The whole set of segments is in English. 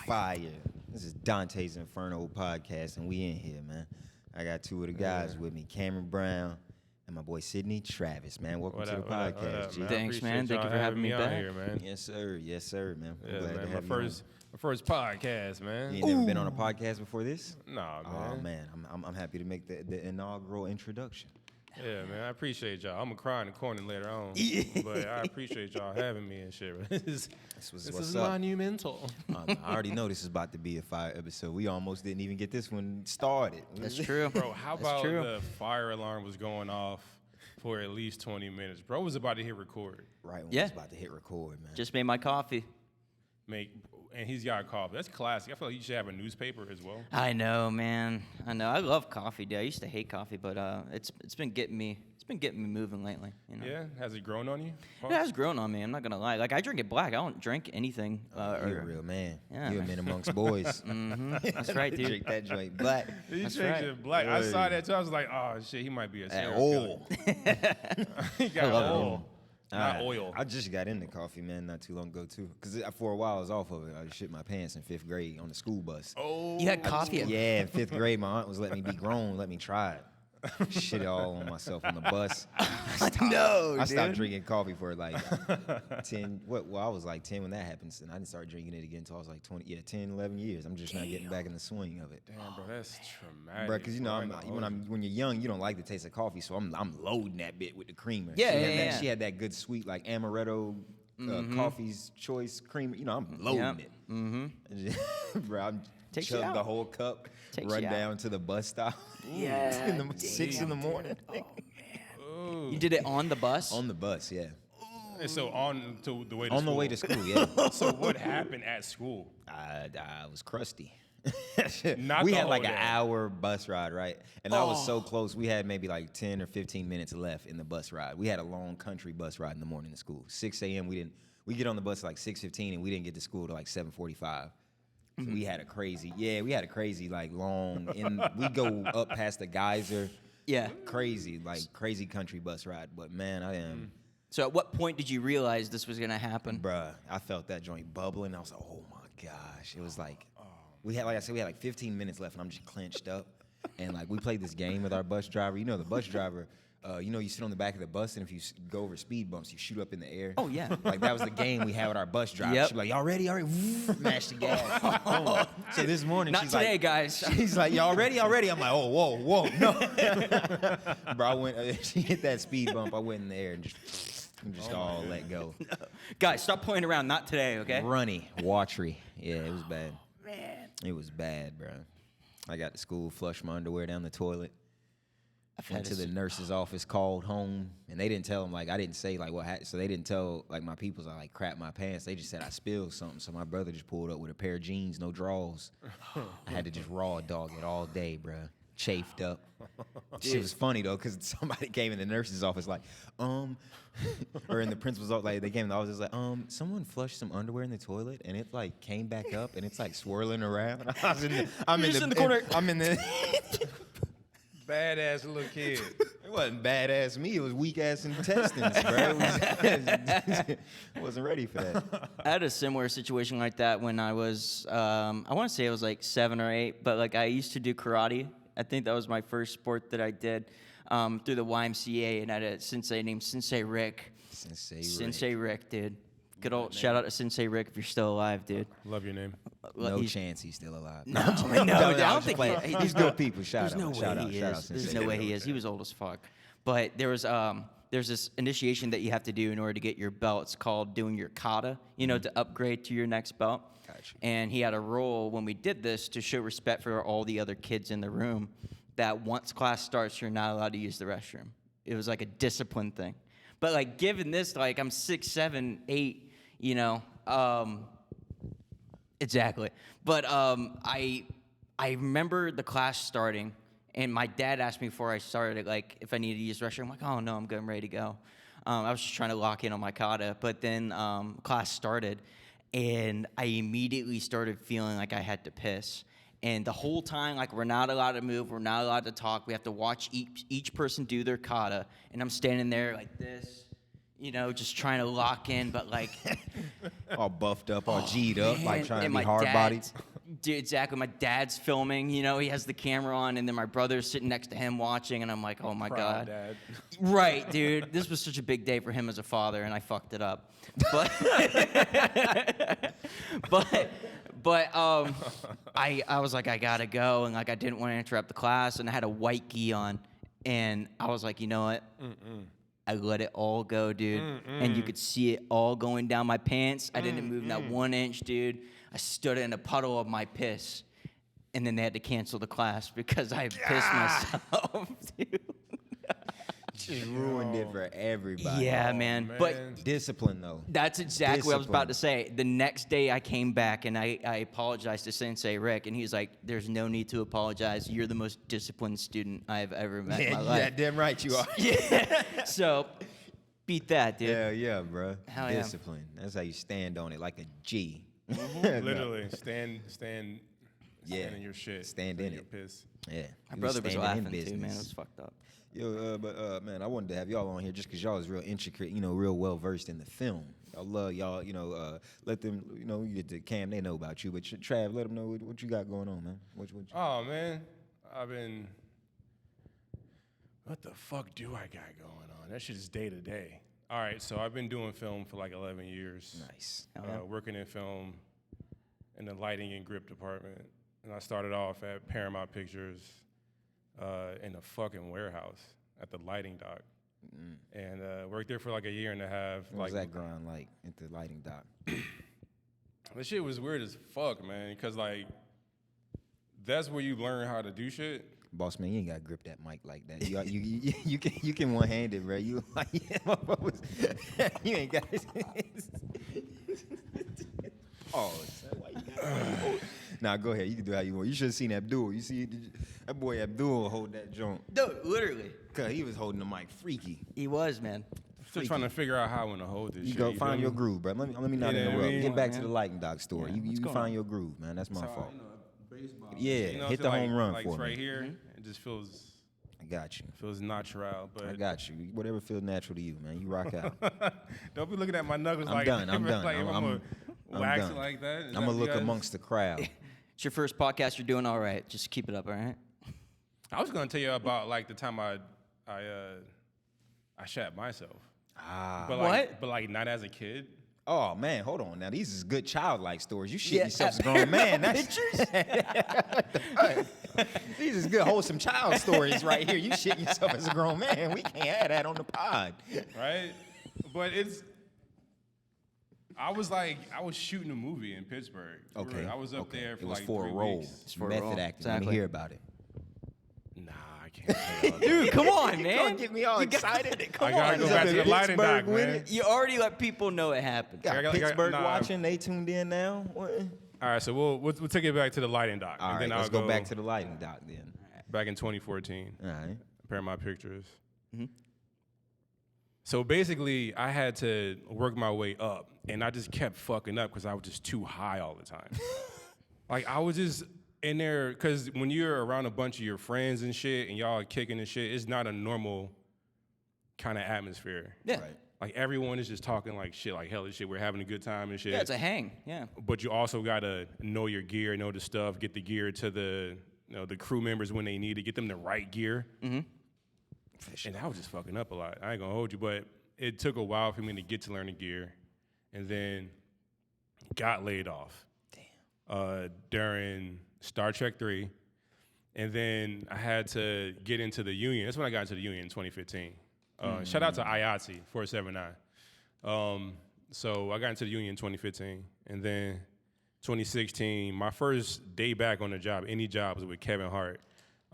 Fire. This is Dante's Inferno podcast, and we in here, man. I got two of the guys with me, Cameron Brown and my boy Sidney Travis, man. Welcome to the podcast, G. Man? Thanks, man. Thank you for having me back. Here, man. Yes, sir. Yes, sir, man. Yeah, Glad man. to have My first podcast, man. You ain't never been on a podcast before this? Nah, man. Oh, man. I'm happy to make the inaugural introduction. Yeah, man. I appreciate y'all. I'm gonna cry in the corner later on, but I appreciate y'all having me and shit. This is monumental. I already know this is about to be a fire episode. We almost didn't even get this one started. That's true. Bro, how about the fire alarm was going off for at least 20 minutes? Bro was about to hit record. Right when we was about to hit record, man. Just made my coffee. And he's got coffee. That's classic. I feel like you should have a newspaper as well. I know, man. I know. I love coffee, dude. I used to hate coffee, but it's been getting me moving lately. You know? Yeah, has it grown on you? It has grown on me. I'm not gonna lie. Like I drink it black. I don't drink anything. You're a real man. Yeah, you're a man amongst boys. That's right, dude. Drink that joint black. He That's changed right. it black. I saw that too. I was like, oh shit, he might be a serial oil. killer. He got oil. Not oil. I just got into coffee, man, not too long ago, too. Because for a while, I was off of it. I shit my pants in 5th grade on the school bus. Oh. You had coffee? Yeah, in 5th grade, my aunt was letting me be grown, let me try it. Shit it all on myself on the bus. I stopped drinking coffee for like 10, I was like 10 when that happened. And I didn't start drinking it again until I was like 10, 11 years. I'm just not getting back in the swing of it. Damn, bro, that's traumatic. Bro, because you know, when you're young, you don't like the taste of coffee, so I'm loading that bit with the creamer. Yeah, She had that good sweet like amaretto coffee's choice creamer. You know, I'm loading it. Mm-hmm. Bro, I'm chug the whole cup, run down to the bus stop. Yeah, in the 6 in the morning. Oh man, you did it on the bus? On the bus, yeah. And so on to the way to on school. the way to school, yeah. So what happened at school? I was crusty. We had like an hour bus ride, right? And I was so close. We had maybe like 10 or 15 minutes left in the bus ride. We had a long country bus ride in the morning to school. 6 a.m. We get on the bus at like 6:15, and we didn't get to school till like 7:45. So we had a crazy like long. We go up past the geyser. Yeah. Crazy country bus ride. But man, I am. So at what point did you realize this was gonna happen? Bruh, I felt that joint bubbling. I was like, oh my gosh. It was like, we had like 15 minutes left, and I'm just clenched up. And like, we played this game with our bus driver. You know, the bus driver, you sit on the back of the bus, and if you go over speed bumps, you shoot up in the air. Oh, yeah. Like, that was the game we had with our bus driver. Yep. She'd be like, y'all ready? All right. Mash the gas. So this morning, Not she's today, like, guys. She's like, y'all ready? Already? I'm like, oh, whoa, no. Bro, I went, she hit that speed bump. I went in the air and just all let go. No. Guys, stop playing around. Not today, okay? Runny, watery. Yeah, it was bad. Man. It was bad, bro. I got to school, flushed my underwear down the toilet. Went to the nurse's office, called home, and they didn't tell them, like, I didn't say, like, what happened. So they didn't tell, like, my peoples I, like, crapped my pants. They just said I spilled something. So my brother just pulled up with a pair of jeans, no drawers. I had to just raw dog it all day, bro. Chafed up. Shit was funny, though, because somebody came in the nurse's office, like, or in the principal's office, like, they came in the office, like, someone flushed some underwear in the toilet, and it, like, came back up, and it's, like, swirling around. I'm in the corner. I'm in the... Badass little kid. It wasn't badass me. It was weak ass intestines, bro. I wasn't ready for that. I had a similar situation like that when I was, I want to say I was like 7 or 8, but like I used to do karate. I think that was my first sport that I did through the YMCA, and I had a sensei named Sensei Rick. Sensei Rick, dude. Good old shout out to Sensei Rick if you're still alive, dude. Love your name. No chance he's still alive. No, I don't think he's good people. Shout There's no way he is. There's no way he is. He was old as fuck. But there's this initiation that you have to do in order to get your belt. It's called doing your kata, to upgrade to your next belt. Gotcha. And he had a rule when we did this to show respect for all the other kids in the room that once class starts, you're not allowed to use the restroom. It was like a discipline thing. But like given this, like I'm 6, 7, 8, exactly. But I remember the class starting, and my dad asked me before I started, like, if I needed to use the restroom. I'm like, oh, no, I'm good, I'm ready to go. I was just trying to lock in on my kata. But then class started, and I immediately started feeling like I had to piss. And the whole time, like, we're not allowed to move, we're not allowed to talk. We have to watch each person do their kata. And I'm standing there like this, you know, just trying to lock in, but like all buffed up, all G'd up, man. like trying to And be my hard-bodied. Dude, exactly. My dad's filming, you know, he has the camera on, and then my brother's sitting next to him watching, and I'm like, oh my God. Dad. Right, dude. This was such a big day for him as a father, and I fucked it up. But I was like, I gotta go, and like I didn't want to interrupt the class, and I had a white gi on, and I was like, you know what? I let it all go, dude, and you could see it all going down my pants. I didn't move not 1 inch, dude. I stood in a puddle of my piss, and then they had to cancel the class because I pissed myself, dude. Just ruined it for everybody. Yeah, man. But Discipline, though. that's exactly what I was about to say. The next day I came back and I apologized to Sensei Rick, and he's like, there's no need to apologize. You're the most disciplined student I've ever met in my life. Yeah, damn right you are. Yeah. So, beat that, dude. Yeah, bro. Hell yeah. Discipline. That's how you stand on it, like a G. Literally, stand in your shit. Stand in your it. Piss. Yeah. My You brother was standing in laughing too, man. It business. was fucked up. Yo, man, I wanted to have y'all on here just because y'all is real intricate, you know, real well versed in the film. I love y'all, you know, let them, you know, you get to Cam, they know about you, but Trav, let them know what you got going on, man. Oh, man. What the fuck do I got going on? That shit is day to day. All right, so I've been doing film for like 11 years. Nice. Working in film in the lighting and grip department. And I started off at Paramount Pictures in a fucking warehouse at the lighting dock. And worked there for like a year and a half. What was that grind like at the lighting dock? That shit was weird as fuck, man, because like that's where you learn how to do shit. Boss man, you ain't got to grip that mic like that. You can one handed, bro. You like you ain't got. Oh, why you got nah, go ahead. You can do how you want. You should have seen Abdul. You see that boy Abdul hold that joint. Dude, literally. Cause he was holding the mic freaky. He was, man. Still trying to figure out how I want to hold this You shit. go find your groove, bro. Let me not Yeah, interrupt. I mean, Get back man. to the lighting dock story. Yeah, You find your groove, man. That's my fault. Yeah, You know, hit so the like, home run like for it's me. right here. It just feels I got you. natural, but I got you. Whatever feels natural to you, man. You rock out. Don't be looking at my knuckles I'm like done. I'm done. Like, I'm wax done. it like that. Is I'm that gonna what you look guys- amongst the crowd. It's your first podcast. You're doing all right. Just keep it up, all right? I was gonna tell you about like the time I shat myself. But What? But like not as a kid. Oh man, hold on. Now these is good childlike stories. You shit Yeah, yourself as a grown man. That's Pictures? these is good wholesome child stories right here. You shit yourself as a grown man. We can't have that on the pod. Right? But I was shooting a movie in Pittsburgh. Okay. I was up there for it was like for 3 a role. weeks. It's for a Method role. acting. Let Exactly. me hear about it. Nah, I can't tell y'all. Dude, come on, man. Don't get me all excited. Come I gotta on. go Is back that to the the lighting dock, Pittsburgh with man. it? You already let people know it happened. Got I got- Pittsburgh nah. watching. They tuned in now. What? All right, so we'll take it back to the lighting dock. All and right, then let's I'll go back to the lighting dock then. back in 2014. All right. Paramount Pictures. So basically, I had to work my way up, and I just kept fucking up because I was just too high all the time. Like, I was just in there, because when you're around a bunch of your friends and shit, and y'all are kicking and shit, it's not a normal kind of atmosphere. Yeah. Right. Like, everyone is just talking like shit, like hell shit, we're having a good time and shit. Yeah, it's a hang. Yeah. But you also gotta know your gear, know the stuff, get the gear to the crew members when they need it, get them the right gear. And I was just fucking up a lot. I ain't gonna hold you, but it took a while for me to get to learn the gear, and then got laid off. During Star Trek 3, and then I had to get into the union. That's when I got into the union in 2015. Shout out to IATSE 479. So I got into the union in 2015, and then 2016, my first day back on the job, any job, was with Kevin Hart,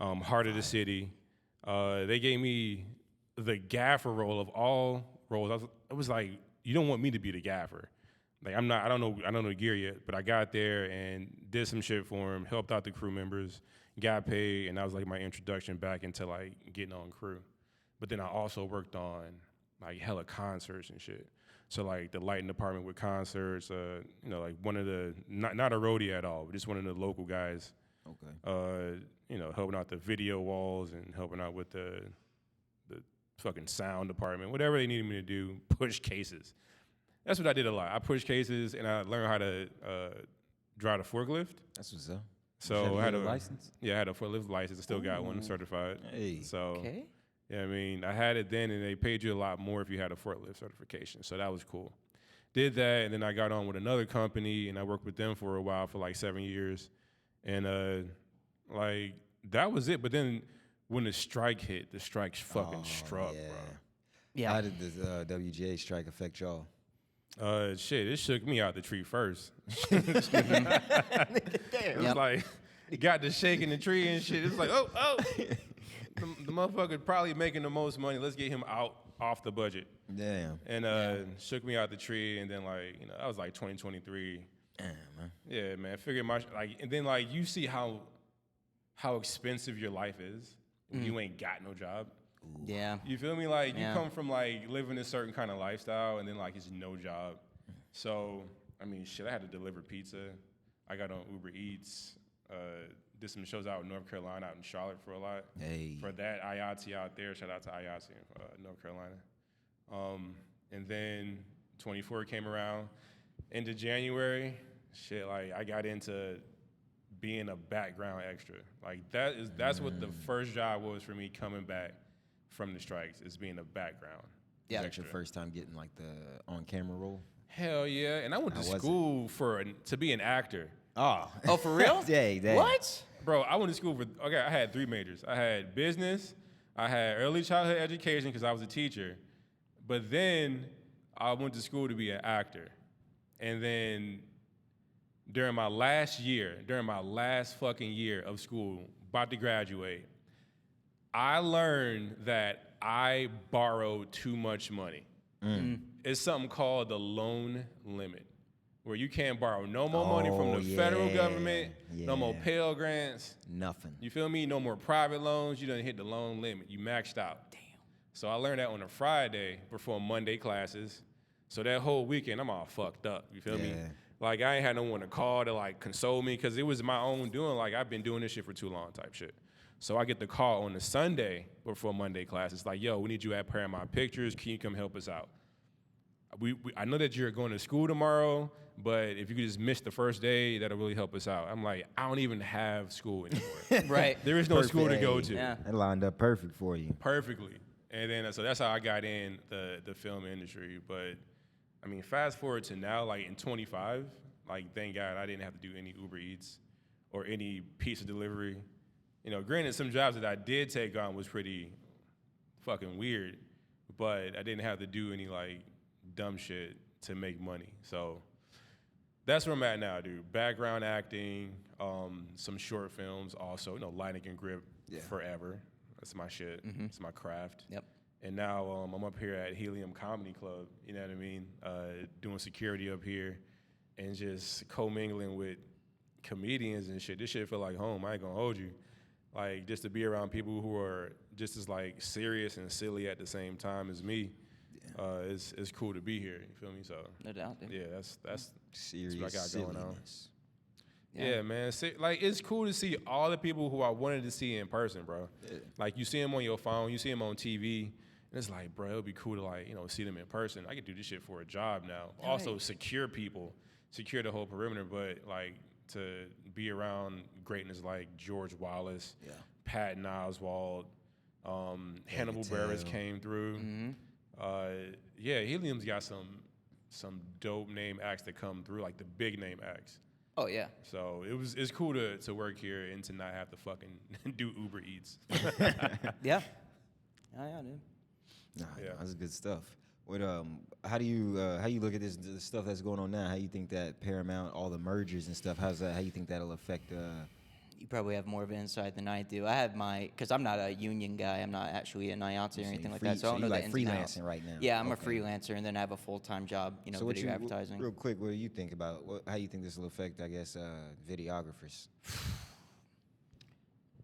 Heart of the City. They gave me the gaffer role of all roles. It was like, you don't want me to be the gaffer. Like, I don't know gear yet, but I got there and did some shit for him, helped out the crew members, got paid, and that was like my introduction back into like getting on crew. But then I also worked on like hella concerts and shit. So like the lighting department with concerts, like one of the, not a roadie at all, but just one of the local guys. Okay. Helping out the video walls and helping out with the fucking sound department, whatever they needed me to do, push cases. That's what I did a lot. I pushed cases, and I learned how to drive a forklift. That's what's up. So I had a license. Yeah, I had a forklift license. I still got one certified. Hey. So Okay. yeah, I mean, I had it then, and they paid you a lot more if you had a forklift certification. So that was cool. Did that, and then I got on with another company, and I worked with them for a while, for like 7 years, and like that was it. But then when the strike hit, the strike fucking struck, Yeah. bro. Yeah. How did the WGA strike affect y'all? Shit, it shook me out the tree first. Damn. It was like, it got to shaking the tree and shit. It's like, oh. The motherfucker probably making the most money. Let's get him off the budget. Damn. And shook me out the tree. And then, like, you know, that was like 2023. Damn, man. Yeah, man. Figured and then, like, you see how expensive your life is when you ain't got no job. Yeah. You feel me? Like, you Yeah. come from, like, living a certain kind of lifestyle, and then, like, it's no job. So, I mean, shit, I had to deliver pizza. I got on Uber Eats. Did some shows out in North Carolina, out in Charlotte for a lot. Hey. For that, IATI out there. Shout out to IATI in North Carolina. And then 24 came around. Into January, shit, like, I got into being a background extra. Like, that's what the first job was for me coming back from the strikes, is being a background. Yeah. Was that your first time getting like the on-camera role? Hell yeah. And I went to How was school to be an actor. Oh. Oh, for real? Dang. What? Bro, I went to school I had 3 majors. I had business, I had early childhood education because I was a teacher, but then I went to school to be an actor. And then during my last fucking year of school, about to graduate, I learned that I borrowed too much money. It's something called the loan limit, where you can't borrow no more money from the federal government, no more Pell Grants. Nothing. You feel me? No more private loans. You done hit the loan limit. You maxed out. Damn. So I learned that on a Friday before Monday classes. So that whole weekend, I'm all fucked up. You feel me? Yeah. Like, I ain't had no one to call to, like, console me, because it was my own doing. Like, I've been doing this shit for too long type shit. So I get the call on the Sunday before Monday class. It's like, yo, we need you at Paramount Pictures. Can you come help us out? I know that you're going to school tomorrow, but if you could just miss the first day, that'll really help us out. I'm like, I don't even have school anymore. Right. There is no school to go to. Yeah. That lined up perfect for you. Perfectly. And then, so that's how I got in the film industry. But, I mean, fast forward to now, like, in 25, like, thank God I didn't have to do any Uber Eats or any pizza delivery. You know, granted, some jobs that I did take on was pretty fucking weird, but I didn't have to do any, like, dumb shit to make money. So that's where I'm at now, dude. Background acting, some short films also, you know, lighting and grip forever. That's my shit. It's my craft. Yep. And now I'm up here at Helium Comedy Club, you know what I mean? Doing security up here and just commingling with comedians and shit. This shit feel like home. I ain't gonna hold you. Like, just to be around people who are just as, like, serious and silly at the same time as me, it's cool to be here. You feel me? So No doubt, dude. yeah, that's Serious what I got going on. silliness. Yeah, man. Like, it's cool to see all the people who I wanted to see in person, bro. Yeah. Like, you see them on your phone, you see them on TV, and it's like, bro, it'd be cool to, like, you know, see them in person. I could do this shit for a job now. Right. Also, secure people, secure the whole perimeter, but, like, to be around greatness like George Wallace, Patton Oswalt, Hannibal Buress came through. Yeah, Helium's got some dope name acts that come through, like the big name acts. Oh, yeah. So it's cool to work here and to not have to fucking do Uber Eats. Yeah. Oh, yeah, dude. Nah, Yeah. that's good stuff. What how do you look at this the stuff that's going on now? How you think that Paramount, all the mergers and stuff, how you think that'll affect You probably have more of an insight than I do. I have because I'm not a union guy. I'm not actually an IATSE or anything like that. So I don't know you the like ins and outs. freelancing right now? Yeah, I'm Okay. a freelancer, and then I have a full-time job, you know, So video advertising. real quick, what do you think about how you think this will affect, I guess, videographers?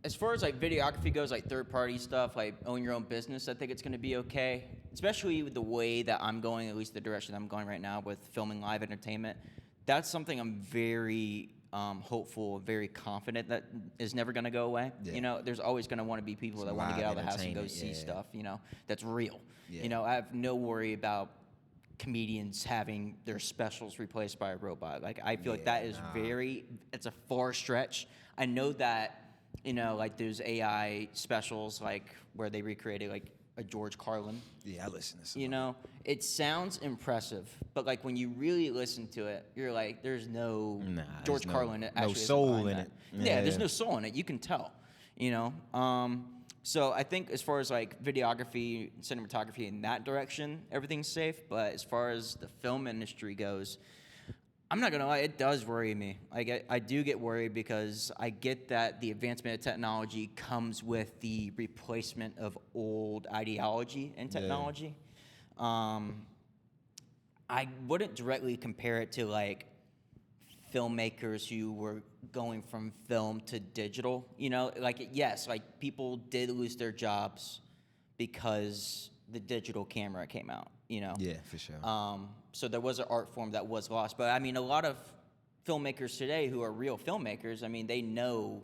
As far as like videography goes, like third-party stuff, like own your own business, I think it's going to be okay. Especially with the way that I'm going, at least the direction I'm going right now with filming live entertainment. That's something I'm very hopeful, very confident that is never going to go away. Yeah. You know, there's always going to want to be people that want to get out of the house and go see stuff, you know, that's real. Yeah. You know, I have no worry about comedians having their specials replaced by a robot. Like, I feel like that is it's a far stretch. I know that, you know, like there's AI specials, like where they recreated like a George Carlin. Yeah, I listen to some. You know, it sounds impressive, but like when you really listen to it, you're like, there's no George Carlin. No soul in it. Yeah, there's no soul in it. You can tell. You know, so I think as far as like videography, cinematography in that direction, everything's safe. But as far as the film industry goes, I'm not gonna lie, it does worry me. I do get worried because I get that the advancement of technology comes with the replacement of old ideology and technology. I wouldn't directly compare it to like filmmakers who were going from film to digital. You know, like yes, like people did lose their jobs because the digital camera came out. You know. Yeah, for sure. So there was an art form that was lost. But I mean, a lot of filmmakers today who are real filmmakers, I mean, they know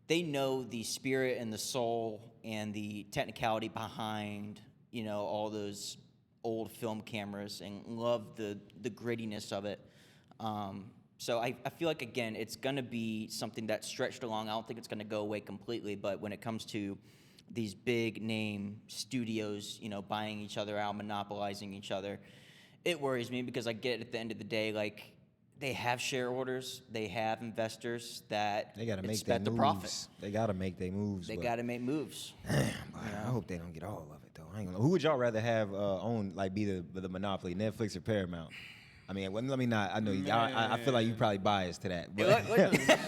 the spirit and the soul and the technicality behind, you know, all those old film cameras and love the grittiness of it. So I feel like, again, it's going to be something that's stretched along. I don't think it's going to go away completely. But when it comes to these big name studios, you know, buying each other out, monopolizing each other, it worries me because I get at the end of the day, like, they have shareholders, they have investors that they gotta make expect their the moves. profit. They gotta make their moves. They gotta make moves. Damn, I hope they don't get all of it though. I ain't gonna, who would y'all rather have own, like, be the monopoly, Netflix or Paramount? I mean, let me not. I know I feel like you probably biased to that, but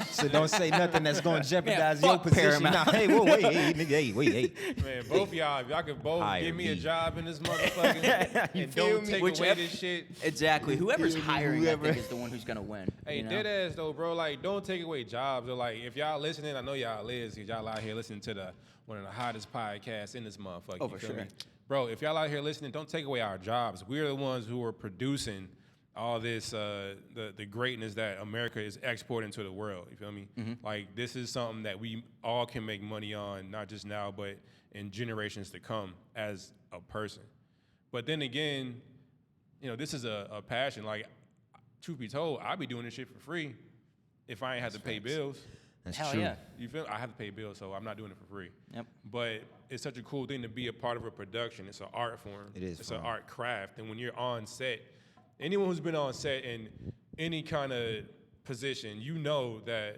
so don't say nothing that's going to jeopardize your position. Nah, hey, wait. Man, both of y'all, if y'all could both give me a job in this motherfucker and don't take away this shit. Exactly. Whoever's hiring, I think, is the one who's gonna win. Hey, you know? dead ass though, bro. Like, don't take away jobs. Or like, if y'all listening, I know y'all is, because y'all out here listening to one of the hottest podcasts in this motherfucker. Oh, for sure. Me? Bro, if y'all out here listening, don't take away our jobs. We're the ones who are producing all this, the greatness that America is exporting to the world. You feel me? Mm-hmm. Like, this is something that we all can make money on, not just now, but in generations to come as a person. But then again, you know, this is a passion. Like, truth be told, I'd be doing this shit for free if I ain't have to pay bills. That's Hell true. Yeah. You feel? I have to pay bills, so I'm not doing it for free. Yep. But it's such a cool thing to be a part of a production. It's an art form. It is. It's fun. an art craft. And when you're on set, anyone who's been on set in any kind of position, you know that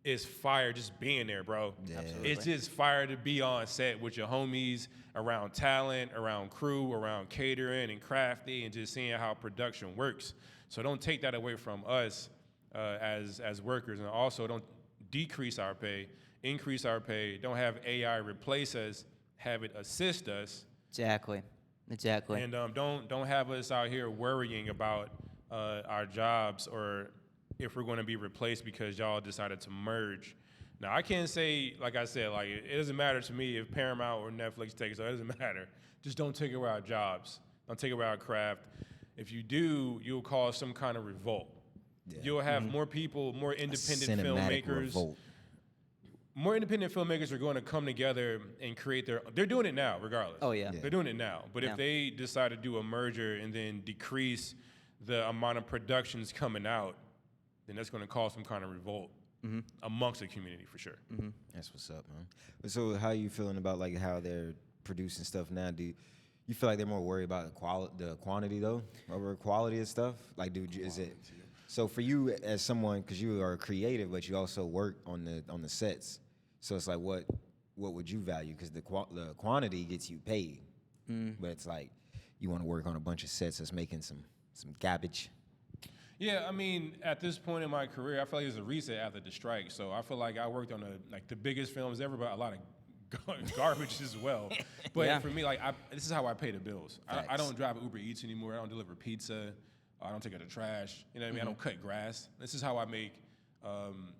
it's fire just being there, bro. Yeah. It's just fire to be on set with your homies, around talent, around crew, around catering and crafty, and just seeing how production works. So don't take that away from us as workers, and also don't decrease our pay, increase our pay. Don't have AI replace us, have it assist us. Exactly. And don't have us out here worrying about our jobs or if we're going to be replaced because y'all decided to merge. Now, I can't say, like I said, like, it doesn't matter to me if Paramount or Netflix takes it. It doesn't matter. Just don't take away our jobs. Don't take away our craft. If you do, you'll cause some kind of revolt. Yeah. You'll have more people, more independent filmmakers. Revolt. More independent filmmakers are going to come together and create they're doing it now, regardless. Oh, yeah. They're doing it now. But if they decide to do a merger and then decrease the amount of productions coming out, then that's going to cause some kind of revolt amongst the community, for sure. Mm-hmm. That's what's up, man. But so how are you feeling about, like, how they're producing stuff now? Do you feel like they're more worried about the quantity, though, over quality of stuff? Like, is it... So for you as someone, because you are creative, but you also work on the sets, so it's like, what would you value? Because the quantity gets you paid, but it's like you want to work on a bunch of sets that's making some garbage. Yeah, I mean, at this point in my career, I feel like it was a reset after the strike. So I feel like I worked on the biggest films ever, but a lot of garbage as well. But for me, like, this is how I pay the bills. I don't drive Uber Eats anymore. I don't deliver pizza. I don't take out the trash. You know what I mean? I don't cut grass. This is how I make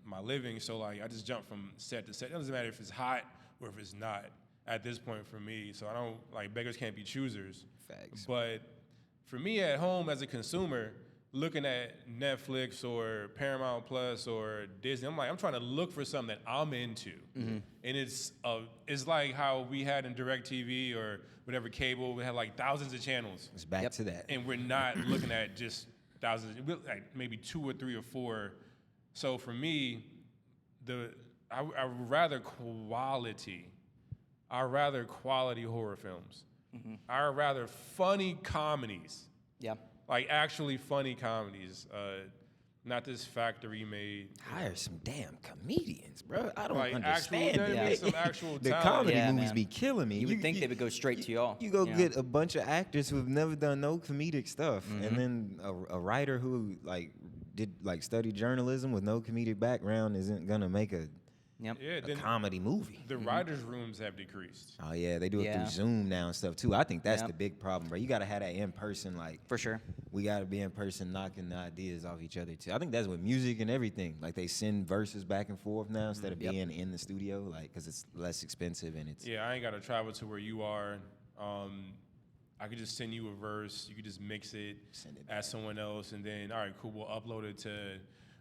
my living. So, like, I just jump from set to set. It doesn't matter if it's hot or if it's not at this point for me. So I don't, like, beggars can't be choosers. Facts. But for me at home as a consumer, looking at Netflix or Paramount Plus or Disney. I'm trying to look for something that I'm into, and it's like how we had in DirecTV or whatever cable. We had like thousands of channels. It's back to that. And we're not looking at just thousands, like maybe 2 or 3 or 4. So for me, I rather quality horror films. I rather funny comedies. Yeah. Like actually funny comedies. Not this factory made. Hire some damn comedians, bro. I don't Like understand some actual the talent. comedy Yeah, movies man. be killing me. You would think they would go straight to y'all. You go know? get a bunch of actors who've never done no comedic stuff, and then a writer who like did like study journalism with no comedic background isn't gonna make a Yep. Yeah, a then comedy movie. the writers' rooms have decreased. Oh yeah, they do it Yeah. through Zoom now and stuff too. I think that's Yep. the big problem, bro. You gotta have that in person, like For sure. we gotta be in person, knocking the ideas off each other too. I think that's with music and everything. Like they send verses back and forth now instead of Yep. being in the studio, like because it's less expensive and it's Yeah, I ain't got to travel to where you are. I could just send you a verse. You could just mix it, Send it as someone else, and then all right, cool. We'll upload it to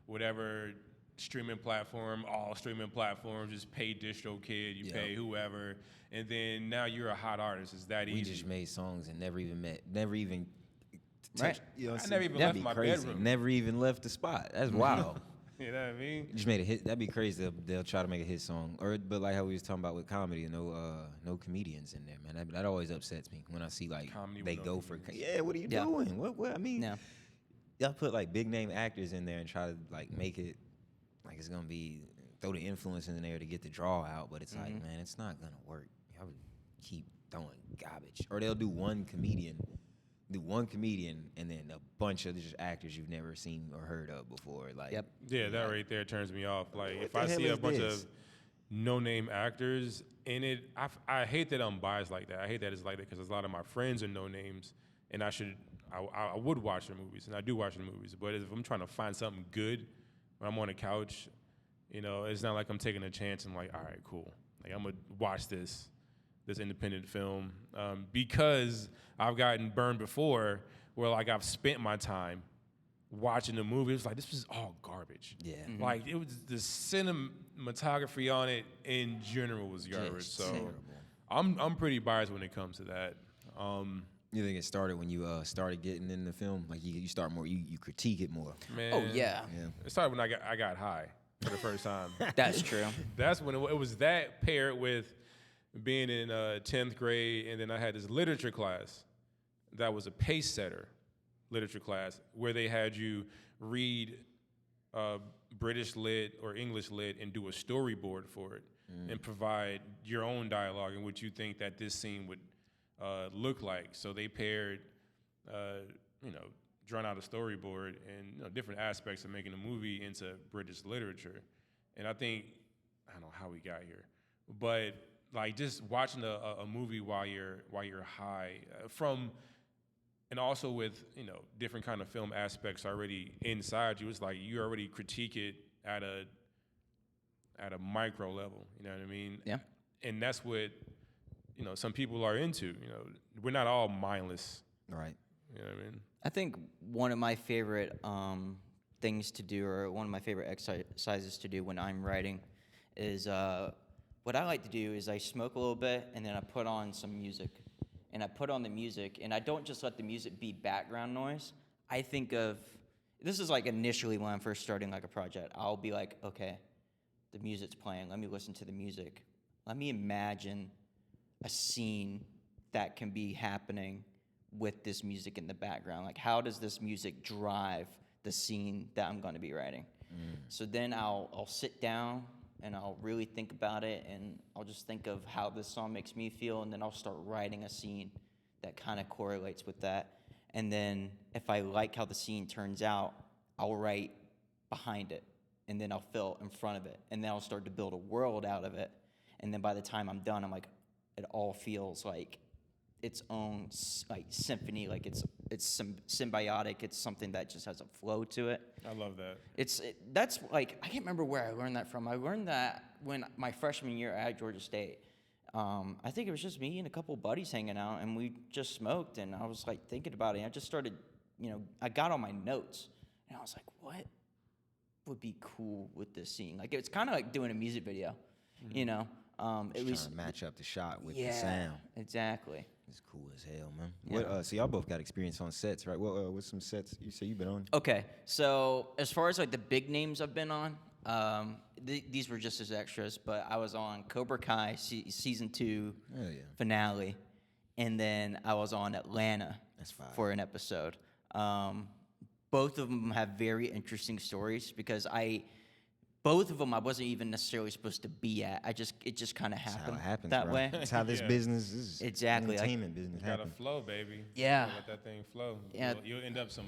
whatever streaming platform. All streaming platforms. Just pay DistroKid. You Yep. pay whoever, and then now you're a hot artist. It's that we easy. just made songs and never even Right. touched. You know what I I'm never saying? even That'd left be my crazy. bedroom. Never even left the spot. That's wild. You know what I mean? Just made a hit. That'd be crazy. They'll try to make a hit song, but like how we was talking about with comedy, no comedians in there, man. That always upsets me when I see like Comedy they with no go for comedians. yeah. What are you Yeah. doing? What I mean, Yeah. y'all put like big name actors in there and try to like make it like it's gonna be throw the influence in there to get the draw out, but it's like man, it's not gonna work. Y'all would keep throwing garbage, or they'll do one comedian, and then a bunch of just actors you've never seen or heard of before. Like Yep. Yeah, that right there turns me off. Like if the I hell see a is bunch this? of no-name actors in it, I hate that I'm biased like that. I hate that it's like that because a lot of my friends are no names, and I would watch their movies, and I do watch their movies. But if I'm trying to find something good when I'm on the couch, you know, it's not like I'm taking a chance and like, all right, cool. Like I'm gonna watch this independent film because I've gotten burned before where like I've spent my time watching the movie. It's like this was all garbage. Yeah. Like it was the cinematography on it in general was garbage. Just So terrible. I'm pretty biased when it comes to that. You think it started when you started getting in the film? Like you start more, you critique it more. Man, Oh yeah. It started when I got high for the first time. That's true. That's when it was that paired with being in 10th grade, and then I had this literature class that was a pace setter literature class where they had you read British lit or English lit and do a storyboard for it and provide your own dialogue in which you think that this scene would look like. So they paired, drawn out a storyboard and different aspects of making a movie into British literature. And I don't know how we got here, but like just watching a movie while you're high and also with different kind of film aspects already inside you, it's like you already critique it at a micro level. You know what I mean? Yeah. And that's what some people are into. We're not all mindless. Right. You know what I mean? I think one of my favorite things to do, or one of my favorite exercises to do when I'm writing, is what I like to do is I smoke a little bit and then I put on some music. And I put on the music, and I don't just let the music be background noise. I think of, this is like initially when I'm first starting like a project. I'll be like, okay, the music's playing. Let me listen to the music. Let me imagine a scene that can be happening with this music in the background. Like, how does this music drive the scene that I'm going to be writing? So then I'll sit down and I'll really think about it, and I'll just think of how this song makes me feel, and then I'll start writing a scene that kind of correlates with that. And then if I like how the scene turns out, I'll write behind it, and then I'll fill in front of it, and then I'll start to build a world out of it. And then by the time I'm done, I'm like, it all feels like its own like symphony, like it's symbiotic. It's something that just has a flow to it. I love that. That's like, I can't remember where I learned that from. I learned that when my freshman year at Georgia State. I think it was just me and a couple buddies hanging out, and we just smoked, and I was like thinking about it. And I just started I got all my notes, and I was like, what would be cool with this scene? Like, it's kind of like doing a music video, you know? It was trying to match up the shot with the sound. Exactly. It's cool as hell, man. Yeah. So y'all both got experience on sets, right? What's some sets you say you've been on? Okay, so as far as like the big names I've been on, these were just as extras, but I was on Cobra Kai season 2 finale, and then I was on Atlanta for an episode. Both of them have very interesting stories because both of them I wasn't even necessarily supposed to be at. It just kind of happened. That's how it happens, that bro. way. That's how this business is. Exactly. Entertainment business Gotta happens. flow, baby. Yeah. Let that thing flow. Yeah. You'll end up some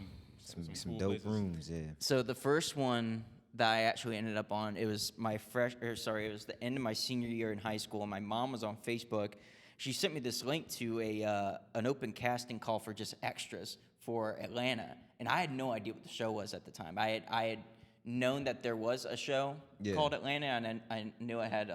cool dope places. rooms, yeah. So the first one that I actually ended up on, it was it was the end of my senior year in high school, and my mom was on Facebook. She sent me this link to an open casting call for just extras for Atlanta, and I had no idea what the show was at the time. I had known that there was a show called Atlanta, and I knew I had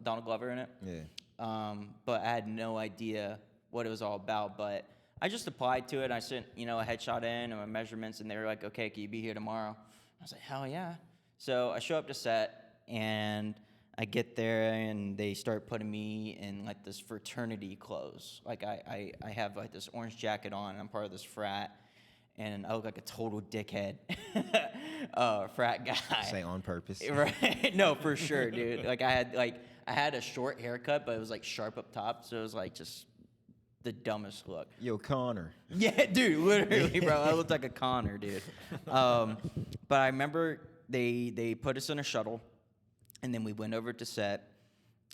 Donald Glover in it. Yeah. But I had no idea what it was all about. But I just applied to it. I sent a headshot in and my measurements, and they were like, "Okay, can you be here tomorrow?" I was like, "Hell yeah!" So I show up to set, and I get there, and they start putting me in like this fraternity clothes. Like I have like this orange jacket on, and I'm part of this frat. And I look like a total dickhead, frat guy. Say on purpose. Right? No, for sure, dude. Like I had a short haircut, but it was like sharp up top, so it was like just the dumbest look. Yo, Connor. Yeah, dude, literally, bro. I looked like a Connor, dude. But I remember they put us in a shuttle, and then we went over to set,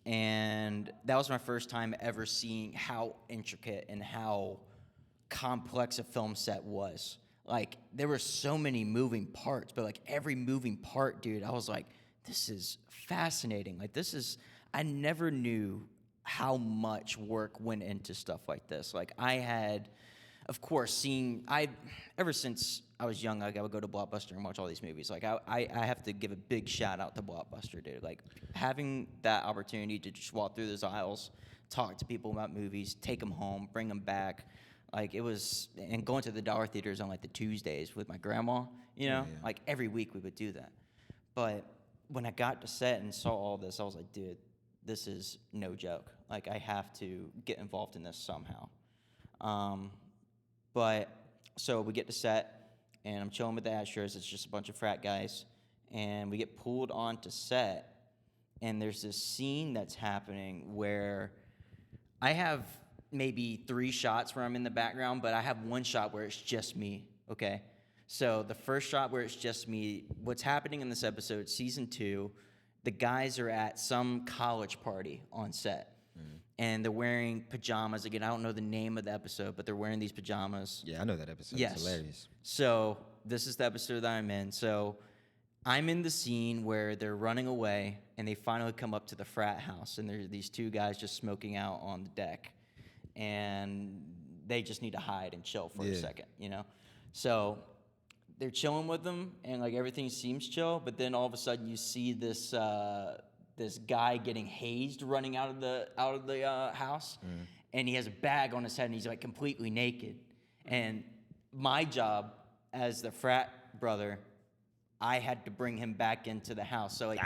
and that was my first time ever seeing how intricate and how complex a film set was. Like, there were so many moving parts, but like every moving part, dude, I was like, this is fascinating. Like, I never knew how much work went into stuff like this. Like, I had, of course, ever since I was young, like, I would go to Blockbuster and watch all these movies. Like, I have to give a big shout out to Blockbuster, dude. Like, having that opportunity to just walk through those aisles, talk to people about movies, take them home, bring them back. Like, it was, and going to the dollar theaters on like the Tuesdays with my grandma, like every week we would do that. But when I got to set and saw all this, I was like, dude, this is no joke. Like, I have to get involved in this somehow. But so we get to set, and I'm chilling with the Astros. It's just a bunch of frat guys, and we get pulled onto set, and there's this scene that's happening where I have maybe 3 shots where I'm in the background, but I have one shot where it's just me, okay? So the first shot where it's just me, what's happening in this episode, season 2, the guys are at some college party on set, and they're wearing pajamas. Again, I don't know the name of the episode, but they're wearing these pajamas. Yeah, I know that episode. Yes. It's hilarious. So this is the episode that I'm in. So I'm in the scene where they're running away, and they finally come up to the frat house, and there's these 2 guys just smoking out on the deck. And they just need to hide and chill for a second, So they're chilling with them, and like everything seems chill. But then all of a sudden, you see this guy getting hazed running out of the house, and he has a bag on his head, and he's like completely naked. And my job as the frat brother, I had to bring him back into the house. So like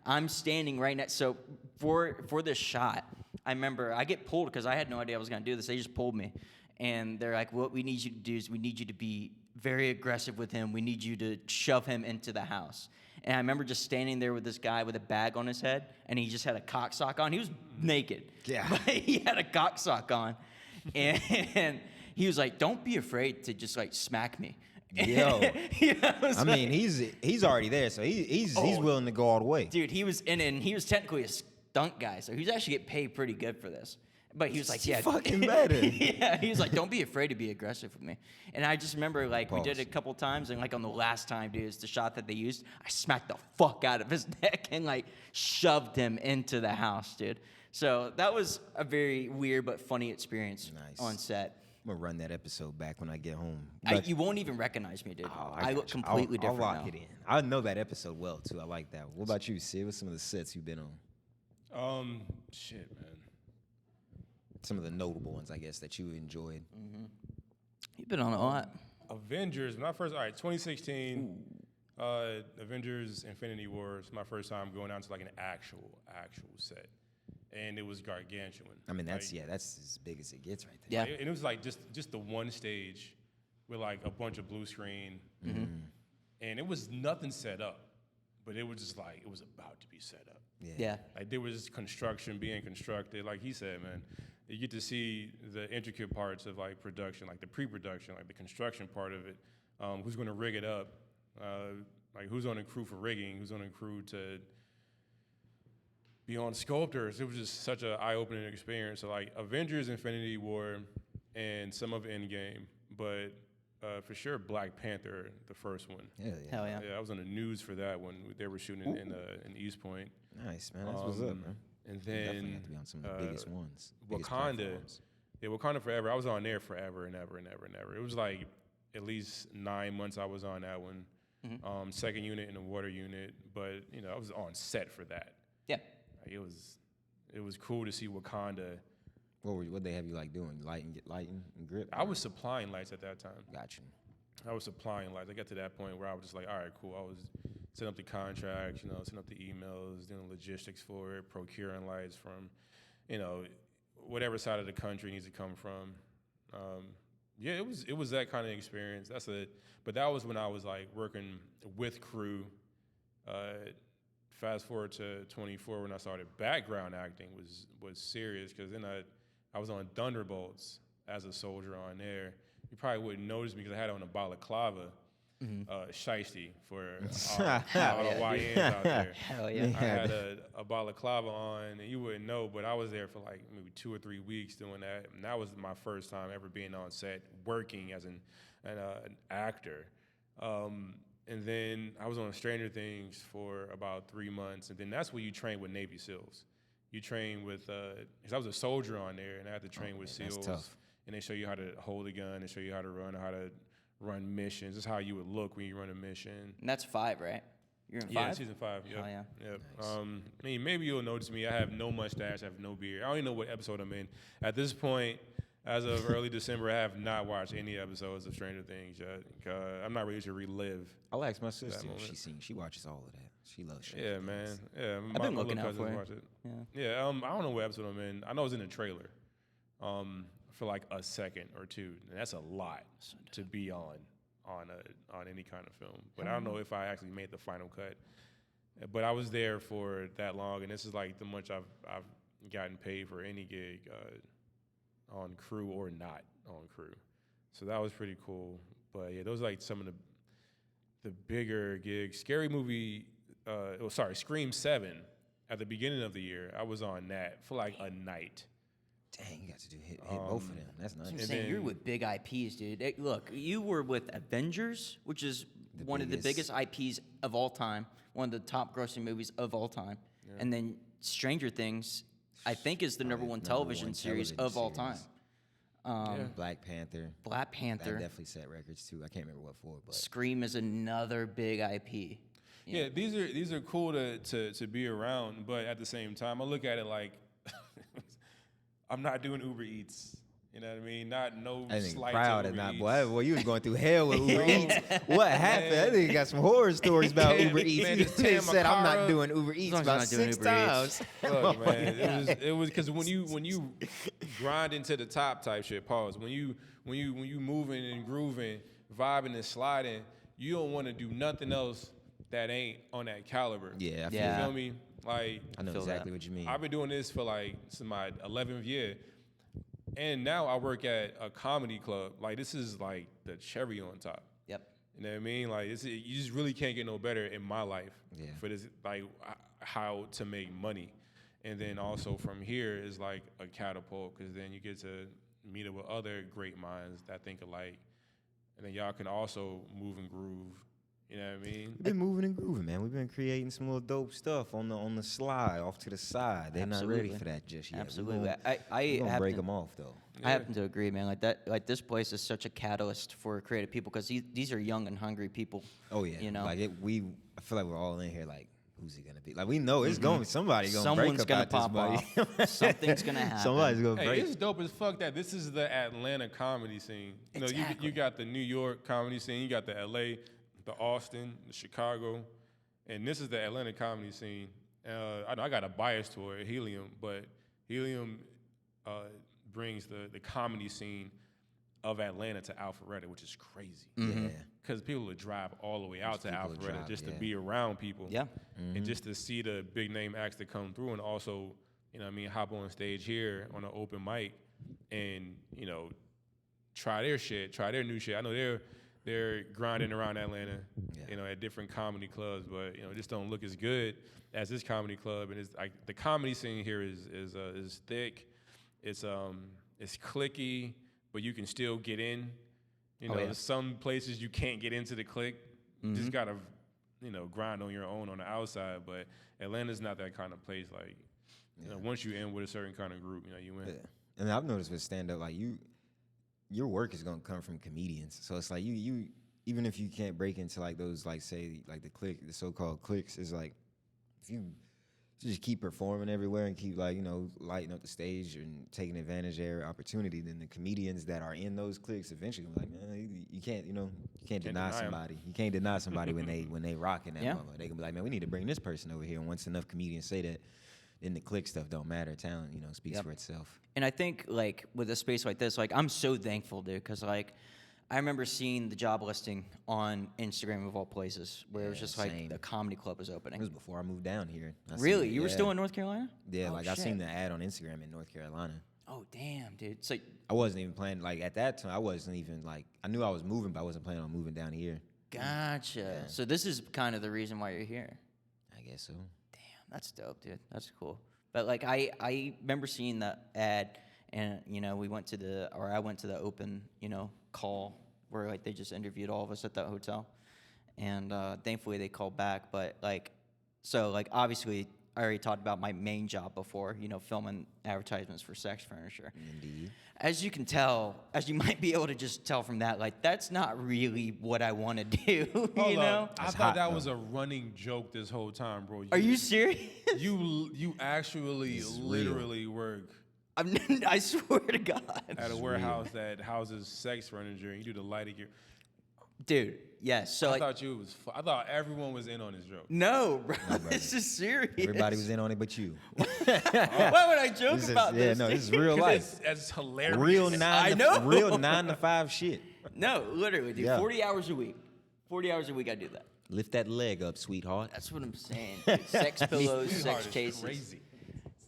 I'm standing right next. So for this shot, I remember I get pulled because I had no idea I was going to do this. They just pulled me. And they're like, what we need you to do is we need you to be very aggressive with him. We need you to shove him into the house. And I remember just standing there with this guy with a bag on his head, and he just had a cock sock on. He was naked. Yeah. But he had a cock sock on. And he was like, don't be afraid to just like smack me. Yo, I mean, he's already there, so he's willing to go all the way. Dude, he was he was technically a stunt guy, so he was actually getting paid pretty good for this. But he was like, yeah, fucking better. Yeah, he was like, don't be afraid to be aggressive with me. And I just remember, like, we did it a couple times, and like on the last time, dude, it's the shot that they used. I smacked the fuck out of his neck and like shoved him into the house, dude. So that was a very weird but funny experience on set. I'm gonna run that episode back when I get home. You won't even recognize me, dude. I look completely different I'll lock now. it in. I know that episode well too. I like that. What about you, Sid? What's some of the sets you've been on? Shit, man. Some of the notable ones, I guess, that you enjoyed. You've been on a lot. Avengers. When I first, 2016, Avengers Infinity War was my first time going out to like an actual set. And it was gargantuan. I mean, that's as big as it gets right there. Yeah. Like, and it was like just the one stage with like a bunch of blue screen. Mm-hmm. And it was nothing set up, but it was just like, it was about to be set up. Yeah. Like there was construction being constructed. Like he said, man, you get to see the intricate parts of like production, like the pre-production, like the construction part of it. Who's going to rig it up? Like who's on the crew for rigging? Who's on the crew to be on sculptors? It was just such an eye-opening experience. So like Avengers, Infinity War, and some of Endgame, but for sure Black Panther, the first one. Hell yeah. Yeah, I was on the news for that when they were shooting in East Point. Nice, man. That's what's up, man. And Definitely then have to be on some of the biggest ones. biggest Wakanda. platforms. Yeah, Wakanda Forever. I was on there forever and ever and ever and ever. It was like at least 9 months I was on that one. Mm-hmm. Second unit and the water unit, but I was on set for that. Yeah. Like, it was cool to see Wakanda. What they have you like doing? Lighting and grip? I was supplying lights at that time. Gotcha. I was supplying lights. I got to that point where I was just like, all right, cool. I was setting up the contracts, setting up the emails, doing logistics for it, procuring lights from, whatever side of the country needs to come from. Yeah, it was that kind of experience. That's it. But that was when I was like working with crew. Fast forward to 24 when I started background acting was serious, because then I was on Thunderbolts as a soldier on there. You probably wouldn't notice me because I had on a balaclava, shiesty for all the YNs out there. Hell yeah. I had a balaclava on, and you wouldn't know, but I was there for like maybe 2 or 3 weeks doing that. And that was my first time ever being on set, working as an actor. And then I was on Stranger Things for about 3 months, and then that's where you train with Navy SEALs. You train with, because I was a soldier on there, and I had to train with SEALs. That's tough. And they show you how to hold a gun, they show you how to run missions. This is how you would look when you run a mission. And that's 5, right? You're in 5? Yeah, season 5. Yep. Oh, yeah. Yep. Nice. I mean, maybe you'll notice me. I have no mustache. I have no beard. I don't even know what episode I'm in. At this point, as of early December, I have not watched any episodes of Stranger Things yet. I'm not ready to relive. I'll ask my sister moment. if she watches all of that. She loves Stranger Yeah, Things. man. Yeah, I've been my looking little out for cousins it. watch it. Yeah. Yeah, I don't know what episode I'm in. I know it's in the trailer. For like a second or two, and that's a lot to be on any kind of film. But I don't know if I actually made the final cut. But I was there for that long, and this is like the much I've gotten paid for any gig on crew or not on crew. So that was pretty cool. But yeah, those are like some of the bigger gigs. Scream 7 at the beginning of the year. I was on that for like a night. Dang, you got to hit both of them. That's nice. I'm And saying, you're then- with big IPs, dude. Look, you were with Avengers, which is one of the biggest IPs of all time, one of the top grossing movies of all time. Yeah. And then Stranger Things, I think, is the number one television series of all time. Black Panther. Black Panther. That definitely set records too. I can't remember what for, but Scream is another big IP. Yeah, these are cool to be around, but at the same time, I look at it like I'm not doing Uber Eats. You know what I mean? No I think slight proud to of Uber not. Eats. Boy, you was going through hell with Uber Eats. What happened? I think you got some horror stories about Man, Uber Eats. man, You this said I'm not Tamakara- doing Uber Eats long as I'm about not doing 6 Uber Eats. times. Look, man, it was because when you grind into the top type shit. Pause. When you moving and grooving, vibing and sliding, you don't want to do nothing else that ain't on that caliber. Yeah, I feel You Yeah. feel me? Like I know feel exactly that. what you mean. I've been doing this for like since my 11th year, and now I work at a comedy club. Like this is like the cherry on top. Yep. You know what I mean? Like you just really can't get no better in my life. Yeah. For this, like how to make money, and then also from here is like a catapult, because then you get to meet up with other great minds that think alike, and then y'all can also move and groove. You know what I mean? We've been moving and grooving, man. We've been creating some little dope stuff on the slide, off to the side. They're not ready Absolutely. for that just yet. Absolutely. We're gonna happen break to- them off though. I happen to agree, man. Like this place is such a catalyst for creative people, because these are young and hungry people. Oh yeah, You know? like I feel like we're all in here like who's he gonna be? Like we know it's going somebody gonna break Someone's up gonna out pop this buddy. off. Something's gonna happen. Somebody's gonna Hey, break. it's dope as fuck that this is the Atlanta comedy scene. You know, Exactly. you got the New York comedy scene, you got the LA, the Austin, the Chicago, and this is the Atlanta comedy scene. I know I got a bias toward Helium, but Helium brings the comedy scene of Atlanta to Alpharetta, which is crazy. Yeah. Because people would drive all the way out to People would Alpharetta drive, just to yeah. be around people. Yeah. And just to see the big name acts that come through and also, you know what I mean, hop on stage here on an open mic and, you know, try their shit, try their new shit. I know they're grinding around Atlanta, you know, at different comedy clubs, but, you know, just don't look as good as this comedy club. And it's like the comedy scene here is thick. It's clicky, but you can still get in. You know, some places you can't get into the clique. You just gotta, you know, grind on your own on the outside. But Atlanta's not that kind of place. Like, you know, once you in with a certain kind of group, you know, you win. Yeah. And I've noticed with stand up, like your work is gonna come from comedians. So it's like you even if you can't break into like those like say like the so-called cliques, it's like if you just keep performing everywhere and keep like, you know, lighting up the stage and taking advantage of every opportunity, then the comedians that are in those cliques eventually be like, man, you can't deny somebody. You can't deny somebody when they rocking that motherfucker. They can be like, man, we need to bring this person over here. And once enough comedians say that, then the clique stuff don't matter. Talent, you know, speaks for itself. And I think, like, with a space like this, like, I'm so thankful, dude, because, like, I remember seeing the job listing on Instagram of all places where it was just, like, the comedy club was opening. It was before I moved down here. Really? You were still in North Carolina? Yeah, Oh, like, I seen the ad on Instagram in North Carolina. Oh, damn, dude. It's like, I wasn't even planning, like, at that time, I wasn't even, like, I knew I was moving, but I wasn't planning on moving down here. gotcha. Yeah. So this is kind of the reason why you're here. I guess so. Damn, that's dope, dude. That's cool. But, like, I remember seeing the ad, and, you know, I went to the open, you know, call where, like, they just interviewed all of us at that hotel. And thankfully they called back. But, like, so, like, obviously I already talked about my main job before, you know, filming advertisements for sex furniture. Indeed. As you can tell, as you might be able to just tell from that, like, that's not really what I want to do, you know? I thought that was a running joke this whole time, bro. Are you serious? You actually literally work I swear to God. at a warehouse that houses sex furniture, and you do the lighting gear. Dude, yes. So, I like, thought everyone was in on this joke. no, bro, this is serious. Everybody was in on it but you. Why would I joke about this? Yeah, no, this is real life. It's hilarious. Real I know. Real 9 to 5 shit. No, literally, dude. Yeah. 40 hours a week. 40 hours a week, I do that. Lift that leg up, sweetheart. That's what I'm saying. Dude. Sex pillows, Sweetheart sex is chases. crazy.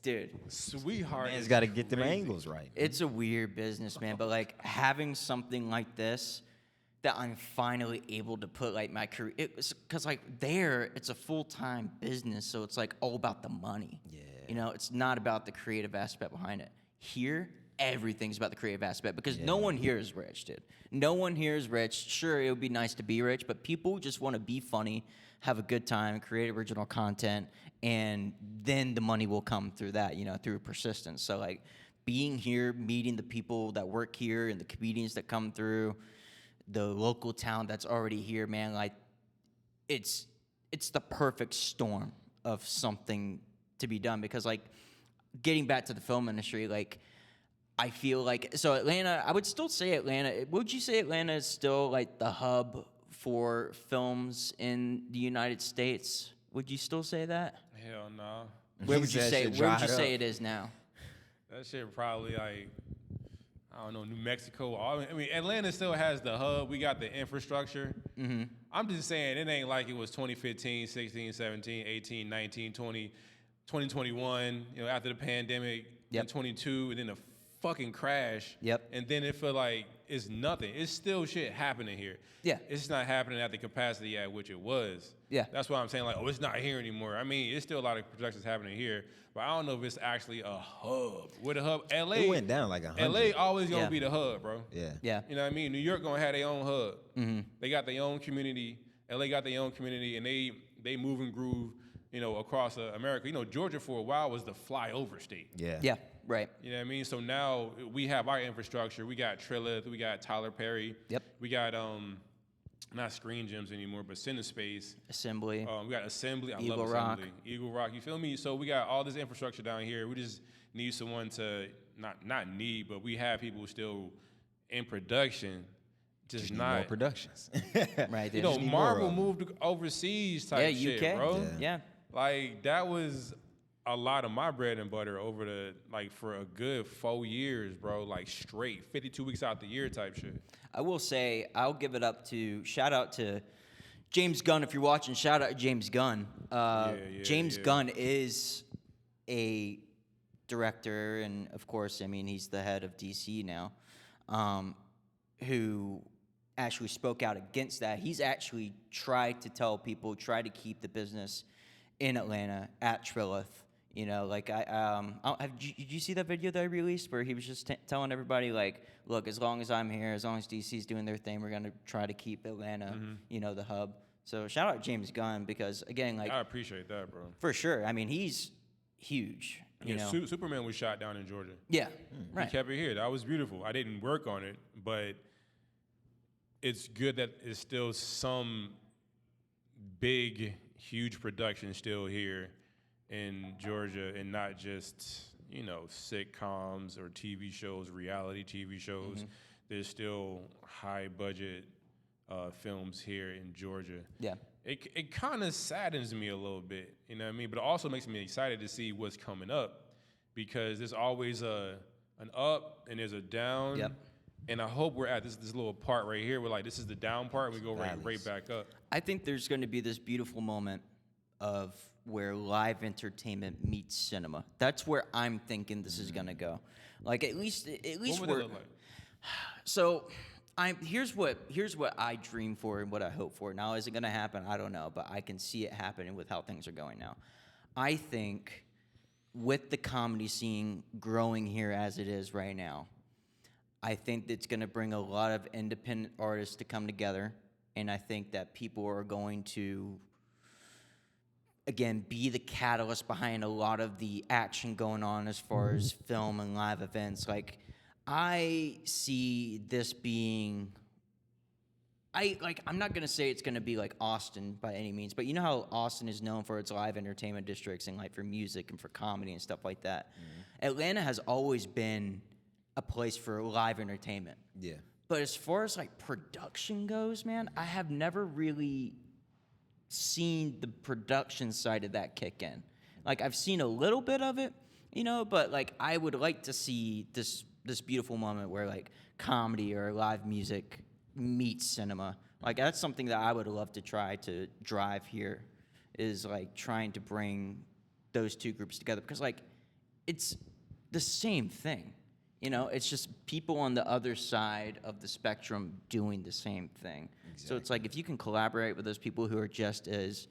Dude, Sweetheart Man's is got to get them crazy. angles right. it's a weird business, man. But, like, having something like this that I'm finally able to put, like, my career, because, like, there, it's a full-time business, so it's, like, all about the money. Yeah. You know, it's not about the creative aspect behind it. Here, everything's about the creative aspect because no one here is rich, dude. No one here is rich. Sure, it would be nice to be rich, but people just want to be funny, have a good time, create original content, and then the money will come through that, you know, through persistence. So, like, being here, meeting the people that work here and the comedians that come through, the local talent that's already here, man, like, it's the perfect storm of something to be done because, like, getting back to the film industry, like, I feel like, so Atlanta, I would still say Atlanta, would you say Atlanta is still, like, the hub for films in the United States? Would you still say that? Hell no. Where would you say it is now? That shit probably like, I don't know, New Mexico. I mean, Atlanta still has the hub. We got the infrastructure. Mm-hmm. I'm just saying it ain't like it was 2015, 16, 17, 18, 19, 20, 2021, you know, after the pandemic, and 22, and then the fucking crash. Yep. And then it feel like it's nothing. It's still shit happening here. Yeah. It's just not happening at the capacity at which it was. Yeah. That's why I'm saying, like, oh, it's not here anymore. I mean, it's still a lot of productions happening here, but I don't know if it's actually a hub. With a hub, LA. It went down like 100. LA always gonna be the hub, bro. Yeah. Yeah. You know what I mean? New York gonna have their own hub. Mm-hmm. They got their own community. LA got their own community, and they move and groove, you know, across America. You know, Georgia for a while was the flyover state. Yeah. Yeah, right. You know what I mean? So now we have our infrastructure. We got Trillith. We got Tyler Perry. Yep. We got not Screen Gems anymore, but CineSpace. Assembly. We got Assembly. I Eagle love Rock. Assembly. Eagle Rock. You feel me? So we got all this infrastructure down here. We just need someone to not need, but we have people still in production. Just need not more productions. Right. You They know, just need Marvel moved overseas type shit, UK. bro. Yeah. Like that was a lot of my bread and butter over the for a good 4 years, bro. Like straight 52 weeks out the year type shit. I will say, I'll give it up to, shout out to James Gunn. If you're watching, shout out to James Gunn. James Gunn is a director, and of course, I mean, he's the head of DC now, who actually spoke out against that. He's actually tried to tell people, try to keep the business in Atlanta at Trilith. You know, like did you see that video that I released where he was just telling everybody, like, look, as long as I'm here, as long as DC's doing their thing, we're gonna try to keep Atlanta, you know, the hub. So shout out James Gunn, because again, like, I appreciate that, bro. for sure. I mean, he's huge. You know? Superman was shot down in Georgia. Yeah, right. He kept it here. That was beautiful. I didn't work on it, but it's good that it's still some big, huge production still here in Georgia, and not just, you know, sitcoms or TV shows, reality TV shows. There's still high budget films here in Georgia. Yeah. It kind of saddens me a little bit, you know what I mean? But it also makes me excited to see what's coming up, because there's always an up and there's a down. Yep. And I hope we're at this little part right here where, like, this is the down part, we go right back up. I think there's going to be this beautiful moment of where live entertainment meets cinema. That's where I'm thinking this is going to go. Like, at least What would it look like? So, here's what I dream for and what I hope for. Now, is it going to happen? I don't know, but I can see it happening with how things are going now. I think with the comedy scene growing here as it is right now, I think it's going to bring a lot of independent artists to come together, and I think that people are going to, again, be the catalyst behind a lot of the action going on as far as film and live events. Like, I see this being, I'm not gonna say it's gonna be like Austin by any means, but you know how Austin is known for its live entertainment districts and like for music and for comedy and stuff like that. Atlanta has always been a place for live entertainment. Yeah. But as far as like production goes, man, I have never really seen the production side of that kick in. Like, I've seen a little bit of it, you know, but like I would like to see this beautiful moment where like comedy or live music meets cinema. Like, that's something that I would love to try to drive here, is like trying to bring those two groups together, because like it's the same thing. You know, it's just people on the other side of the spectrum doing the same thing. Exactly. So it's like, if you can collaborate with those people who are just as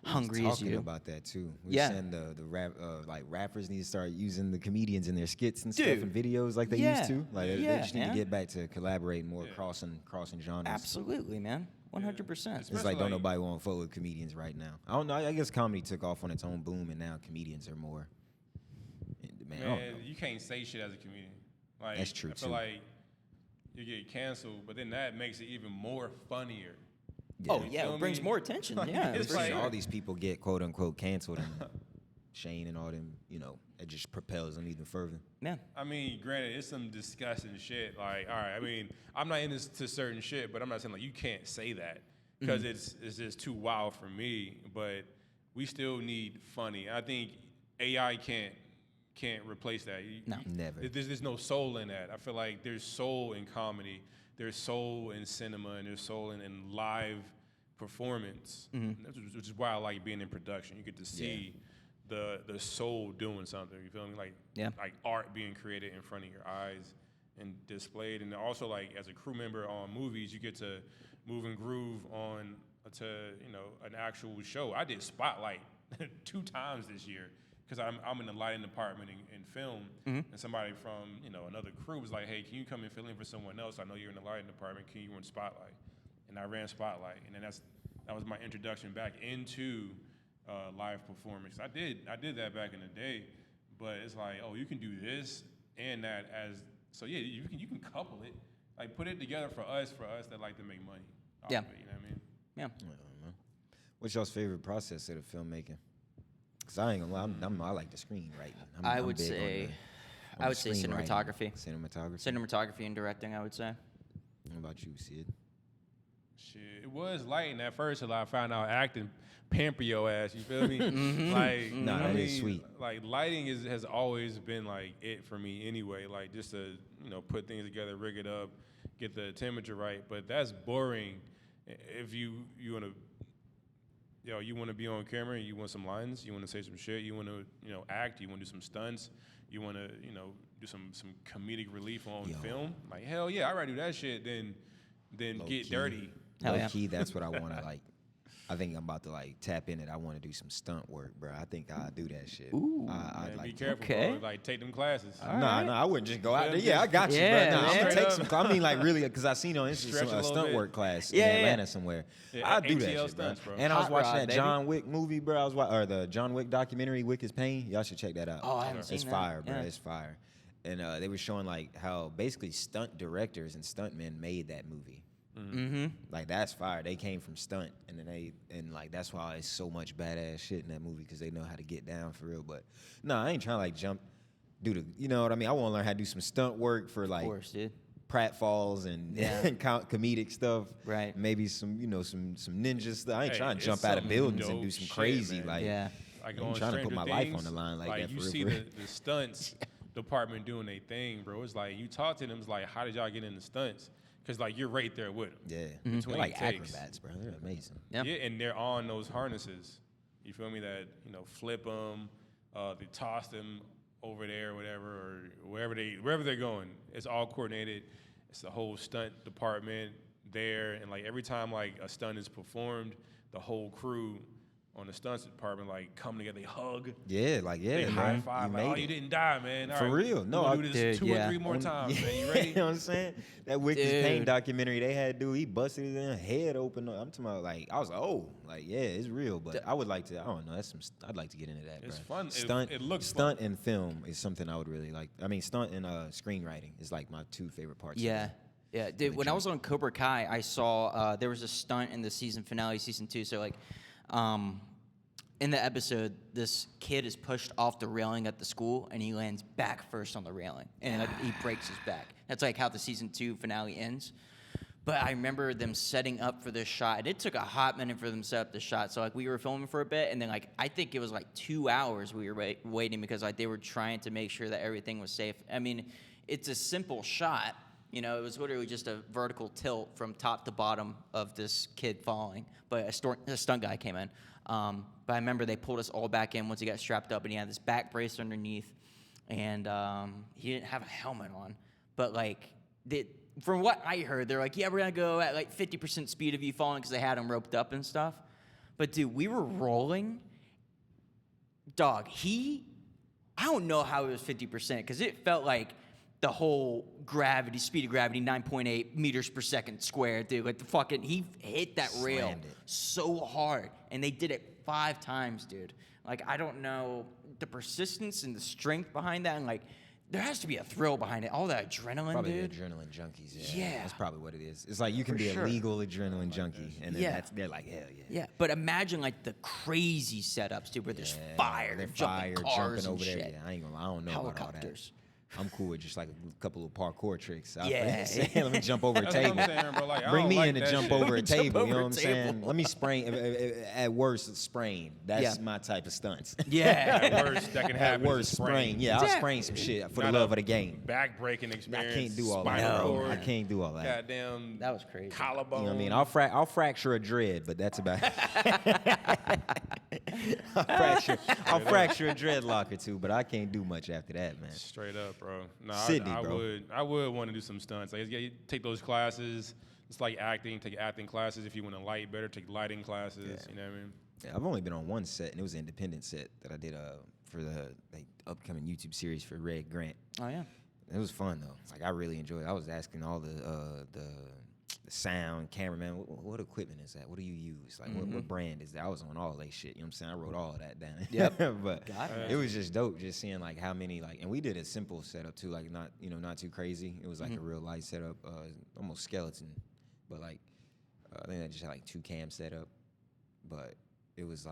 hungry as you. Talking about that too. We're saying the rappers need to start using the comedians in their skits and stuff and videos like they used to. Like, they just need to get back to collaborating more, crossing genres. Absolutely, man. 100%. It's like don't nobody want to follow comedians right now. I don't know. I guess comedy took off on its own boom, and now comedians are more. Man, you can't say shit as a comedian. Like, that's true, I feel like you get canceled, but then that makes it even more funnier. Yeah. Oh, yeah, it brings more attention. Yeah, it's like, all these people get quote unquote canceled, and Shane and all them, you know, it just propels them even further. Yeah. I mean, granted, it's some disgusting shit. Like, all right, I mean, I'm not into certain shit, but I'm not saying like you can't say that, because it's just too wild for me. But we still need funny. I think AI can't replace that. No, never. There's no soul in that. I feel like there's soul in comedy, there's soul in cinema, and there's soul in live performance, which is why I like being in production. You get to see the soul doing something. You feel me? Like, like art being created in front of your eyes and displayed. And also, like, as a crew member on movies, you get to move and groove on to, you know, an actual show. I did Spotlight 2 times this year, because I'm in the lighting department in film, and somebody from, you know, another crew was like, hey, can you come and fill in for someone else? I know you're in the lighting department. Can you run Spotlight? And I ran Spotlight, and then that was my introduction back into live performance. I did that back in the day, but it's like, oh, you can do this and that so yeah, you can couple it, like put it together for us that like to make money. Yeah. Of it, you know what I mean? Yeah. What's y'all's favorite process of the filmmaking? Cause I ain't gonna lie, I like the screenwriting. I would say screenwriting. cinematography. Cinematography. Cinematography and directing, I would say. What about you, Sid? Shit, it was lighting at first till I found out acting pamper your ass. You feel me? Like, Nah, that is sweet. Like lighting has always been like it for me anyway. Like just to put things together, rig it up, get the temperature right. But that's boring. If you want to. You want to be on camera, you want some lines, you want to say some shit, you want to, act, you want to do some stunts, you want to, do some comedic relief on film. Like, hell yeah, I'd rather do that shit than Low get key. dirty. Hell Low yeah. key, that's what I want to like. I think I'm about to like tap in it. I want to do some stunt work, bro. I think I'll do that shit. Ooh. I'd Man, like be to. careful, Okay. bro. Like, take them classes. Nah, I wouldn't just go out there. Feel Yeah, me? I got you, Yeah, bro. Nah, I'm gonna straight take up. some. I mean, like really, because I seen on Stretch Instagram a a little stunt bit. work class Yeah, in yeah. Atlanta somewhere. Yeah, I'd do that ATL shit, stunts, bro. bro. And I was Hot watching rod, that baby. John Wick movie, bro. or the John Wick documentary, Wick is Pain. Y'all should check that out. Oh, I haven't seen It's that. fire, bro. Yeah. It's fire. And they were showing like how basically stunt directors and stuntmen made that movie. Mm-hmm. Like that's fire. They came from stunt, and then like that's why it's so much badass shit in that movie because they know how to get down for real. But no, I ain't trying to like jump, you know what I mean? I want to learn how to do some stunt work for like Of course, dude. pratfalls and, Yeah. and comedic stuff. Right. Maybe some some ninja stuff. I ain't Hey, trying to it's jump out of some buildings and dope do some shit, crazy man. like. Yeah. Like I'm on trying to put Stranger my life Things, on the line like that you for real, see for real. the stunts department doing their thing, bro. It's like you talk to them, it's like, how did y'all get in the stunts? Because like you're right there with them. Yeah, Between they're like takes. acrobats, bro. They're amazing. Yeah. Yeah, and they're on those harnesses. You feel me? That flip them, they toss them over there, whatever, or wherever they're going. It's all coordinated. It's the whole stunt department there, and like every time like a stunt is performed, the whole crew on the stunts department like come together, they hug, Yeah, they high man. five, You like, made you it. didn't die, man. All For right, real. No, we're gonna do this dude, 2 yeah. or 3 more times, man. You You ready? know what I'm saying? That Wick is Pain Dude. documentary they had dude, he busted his head open. I'm talking about like I was like, oh, like yeah, it's real. But I would like to. I don't know. I'd like to get into that. It's bro. fun. Stunt. It looks stunt and film is something I would really like. I mean, stunt and screenwriting is like my 2 favorite parts. Yeah. Of it. Yeah, dude, when I was on Cobra Kai, I saw there was a stunt in the season finale, season 2. So, like, in the episode, this kid is pushed off the railing at the school, and he lands back first on the railing, and like, he breaks his back. That's like how the season 2 finale ends. But I remember them setting up for this shot, and it took a hot minute for them to set up the shot. So like we were filming for a bit, and then like I think it was like 2 hours we were waiting because like they were trying to make sure that everything was safe. I mean, it's a simple shot. You know, it was literally just a vertical tilt from top to bottom of this kid falling. But a stunt guy came in. But I remember they pulled us all back in once he got strapped up, and he had this back brace underneath, and he didn't have a helmet on. But like, from what I heard, they're like, yeah, we're gonna go at like 50% speed of you falling because they had him roped up and stuff. But dude, we were rolling. Dog, I don't know how it was 50% because it felt like the whole speed of gravity, 9.8 meters per second squared, dude. Like he hit that rail Slammed it. so hard, and they did it 5 times, dude. Like, I don't know the persistence and the strength behind that, and like, there has to be a thrill behind it. All that adrenaline, Probably dude. the adrenaline junkies. Yeah. That's probably what it is. It's like you can For be sure. a legal adrenaline junkie, and then Yeah. they're like, hell yeah. Yeah, but imagine like the crazy setups, dude, where there's Yeah, fire, they're jumping fire, cars jumping over and there. shit. Yeah, I ain't gonna lie. I don't know Helicopters. about all that. I'm cool with just like a couple of parkour tricks. Yeah. Let me jump over a That's what table. I'm saying, bro. Like, I Bring don't me like in to that jump shit. over a Jump table. You know over what I'm a saying? table. Let me sprain. At worst, sprain. That's Yeah. my type of stunts. Yeah. At worst, that can At happen. is a worst, sprain. Yeah, I'll Exactly. sprain some shit for Not the love a of the game. Back-breaking I experience. can't do all that. spinal No, cord, I can't do all that. Goddamn. That was crazy. Collarbone. You know what I mean? I'll fracture a dread, but that's about I'll fracture a dreadlock or two, but I can't do much after that, man. Straight up, bro. No, Sidney, I bro. would want to do some stunts. Like, yeah, you take those classes. It's like acting. Take acting classes. If you want to light better, take lighting classes. Yeah. You know what I mean? Yeah, I've only been on one set, and it was an independent set that I did for the upcoming YouTube series for Red Grant. Oh yeah. It was fun though. Like I really enjoyed it. I was asking all the sound, cameraman, what equipment is that? What do you use? Like what brand is that? I was on all that shit. You know what I'm saying? I wrote all of that down. Yep. But Got it. it was just dope just seeing like how many and we did a simple setup too, like not too crazy. It was like a real light setup, almost skeleton, but like I think they just had like 2 cams set up, but it was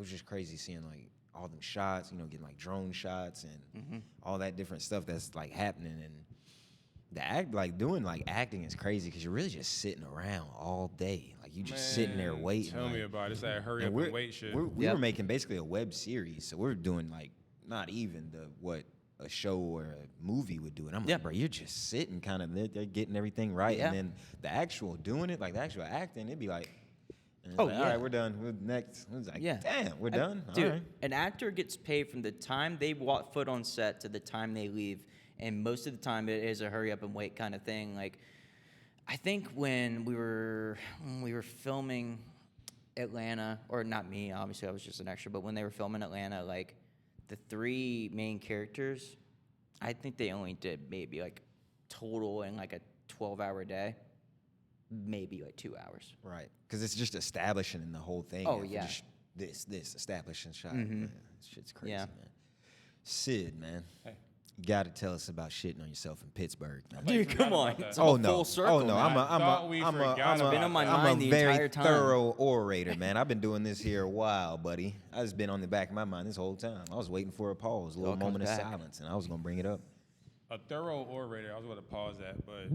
just crazy seeing like all them shots, getting like drone shots and all that different stuff that's like happening. And doing acting is crazy because you're really just sitting around all day. Like you just sitting there waiting. Tell me about it. It's that hurry up and wait shit. We were making basically a web series, so we're doing like not even what a show or a movie would do. And I'm like, bro, you're just sitting kind of they're getting everything right. And then the actual doing it, like the actual acting, it'd be like, all right, we're done. We're next. It was like, damn, we're done. Dude, all right. An actor gets paid from the time they walk foot on set to the time they leave. And most of the time it is a hurry up and wait kind of thing. Like, I think when we were filming Atlanta, or not me, obviously I was just an extra, but when they were filming Atlanta, like the 3 main characters, I think they only did maybe like total in like a 12-hour day, maybe like 2 hours. Right. Because it's just establishing in the whole thing. Oh, yeah. Just this establishing shot. Man, this shit's crazy, man. Sid, man. Hey. You got to tell us about shitting on yourself in Pittsburgh. Man. Dude, come on. It's a no. full circle, no. man. It's been on my I'm mind a the very entire time. thorough orator, man. I've been doing this here a while, buddy. I just been on the back of my mind this whole time. I was waiting for a pause, a little moment of silence, and I was going to bring it up. A thorough orator. I was going to pause that, but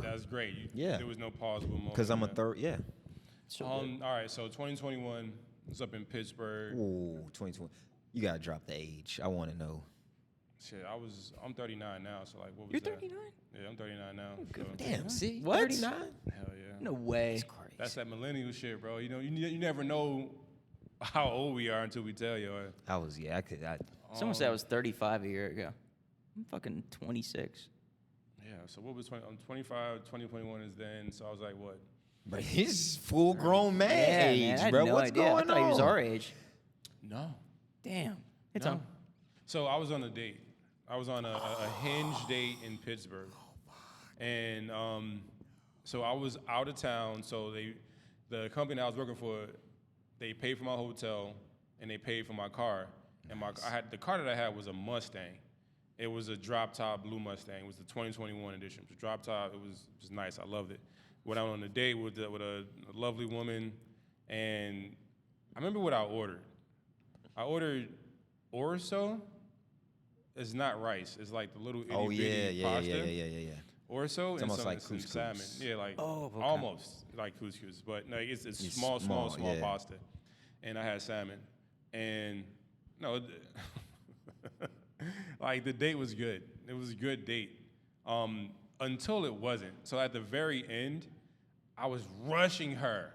that's great. There was no pausable moment. Because I'm a thorough, So all right, so 2021 was up in Pittsburgh. Ooh, 2020. You got to drop the age. I want to know. Shit, I'm 39 now, so like, what was You're that? 39? Yeah, I'm 39 now. So. Damn, see? What? 39? Hell yeah. No way. That's crazy. That's that millennial shit, bro. You never know how old we are until we tell you. Someone said I was 35 a year ago. I'm fucking 26. Yeah, so what was 20? I'm 25, 2021 is then, so I was like, what? But he's full grown man age, man, I had bro. no What's idea. going I thought he was on? our age. No. Damn. It's No. on. So I was on a date. I was on a Hinge date in Pittsburgh. And so I was out of town, so the company I was working for, they paid for my hotel and they paid for my car. And the car that I had was a Mustang. It was a drop top blue Mustang. It was the 2021 edition. It was a drop top. It was just nice. I loved it. Went out on a date with a lovely woman, and I remember what I ordered. I ordered orzo. It's not rice. It's like the little itty bitty pasta. Yeah. Orzo It's and almost like some couscous. salmon. Yeah, like okay. almost like couscous, but no, it's small yeah. pasta. And I had salmon, and no, like the date was good. It was a good date until it wasn't. So at the very end, I was rushing her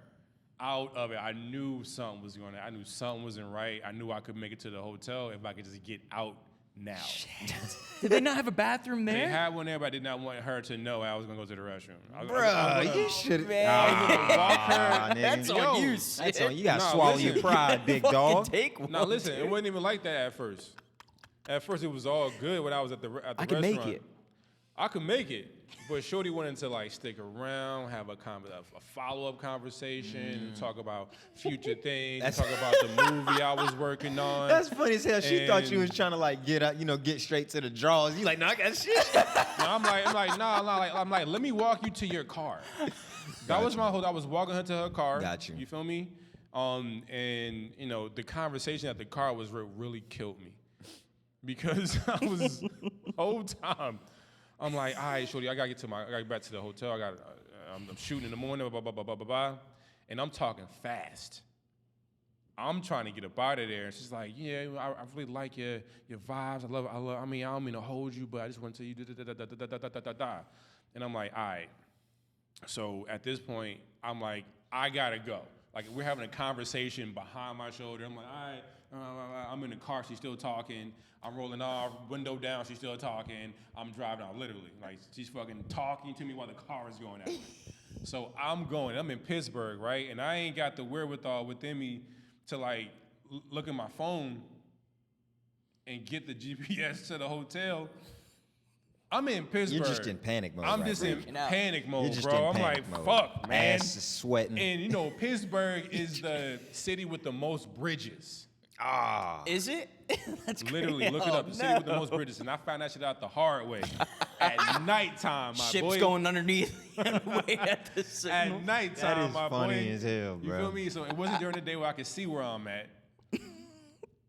out of it. I knew something was going on. I knew something wasn't right. I knew I could make it to the hotel if I could just get out now. Did they not have a bathroom there? They had one there, but I did not want her to know I was going to go to the restroom. Bruh, you should have. That's on you, That's on you. Got to swallow your pride, big dog. Take one, No, listen, dude. it wasn't even like that at first. At first, it was all good when I was at the restaurant. I could make it. I could make it, but Shorty wanted to like stick around, have a follow-up conversation, talk about future things, talk about the movie I was working on. That's funny as hell. She thought you was trying to like get out, get straight to the draws. You like, no, I got shit. I'm like, let me walk you to your car. That was my whole. I was walking her to her car. Got you. You feel me? And the conversation at the car was what really killed me, because I was whole time. I'm like, all right, Shorty, I gotta get back to the hotel. I'm shooting in the morning, blah, blah, blah, blah, blah, blah. And I'm talking fast. I'm trying to get up out of there. And she's like, yeah, I really like your vibes. I mean, I don't mean to hold you, but I just want to tell you da. And I'm like, all right. So at this point, I'm like, I gotta go. Like, we're having a conversation behind my shoulder. I'm like, all right, I'm in the car, she's still talking. I'm rolling off, window down, she's still talking. I'm driving out, literally. Like, she's fucking talking to me while the car is going that way. So I'm in Pittsburgh, right? And I ain't got the wherewithal within me to like look at my phone and get the GPS to the hotel. I'm in Pittsburgh. You're just in panic mode. I'm right just now. in panic mode, You're just bro. in I'm panic like, mode. fuck, man. Ass is sweating. And Pittsburgh is the city with the most bridges. Ah. Is it? That's Literally, crazy. look it up. The city with the most bridges. And I found that shit out the hard way. At nighttime, my Ships boy. going underneath and wait at the signal. At nighttime, That is my funny boy. as hell, bro. You feel me? So it wasn't during the day where I could see where I'm at.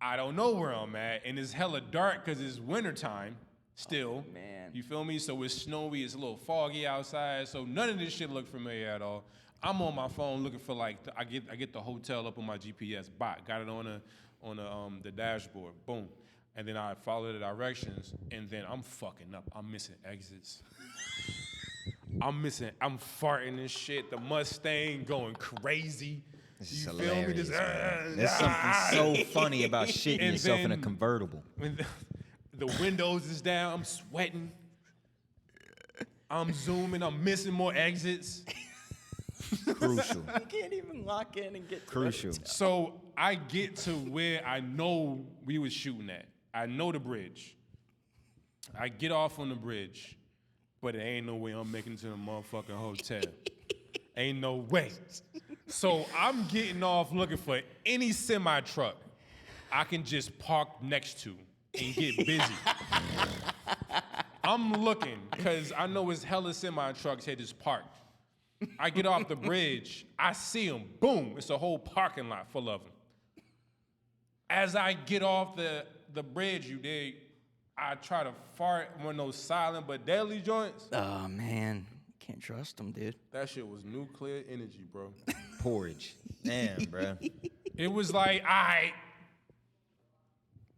I don't know where I'm at, and it's hella dark because it's wintertime still. Oh, man. You feel me? So it's snowy, it's a little foggy outside, so none of this shit looked familiar at all. I'm on my phone looking for I get the hotel up on my GPS bot, got it on the dashboard, boom. And then I follow the directions, and then I'm fucking up. I'm missing exits. I'm farting and shit. The Mustang going crazy. This is You hilarious, feel me? man. There's something so funny about shitting And yourself in a then- convertible. When the windows is down, I'm sweating. I'm zooming. I'm missing more exits. Crucial. I can't even lock in and get to Crucial. So I get to where I know we was shooting at. I know the bridge. I get off on the bridge, but it ain't no way I'm making it to the motherfucking hotel. Ain't no way. So I'm getting off looking for any semi-truck I can just park next to and get busy. I'm looking, because I know it's hella semi-trucks here just parked. I get off the bridge, I see them, boom, it's a whole parking lot full of them. As I get off the bridge, you dig, I try to fart one of those silent but deadly joints. Oh, man. Can't trust them, dude. That shit was nuclear energy, bro. Porridge. Damn, bro. It was like, all right,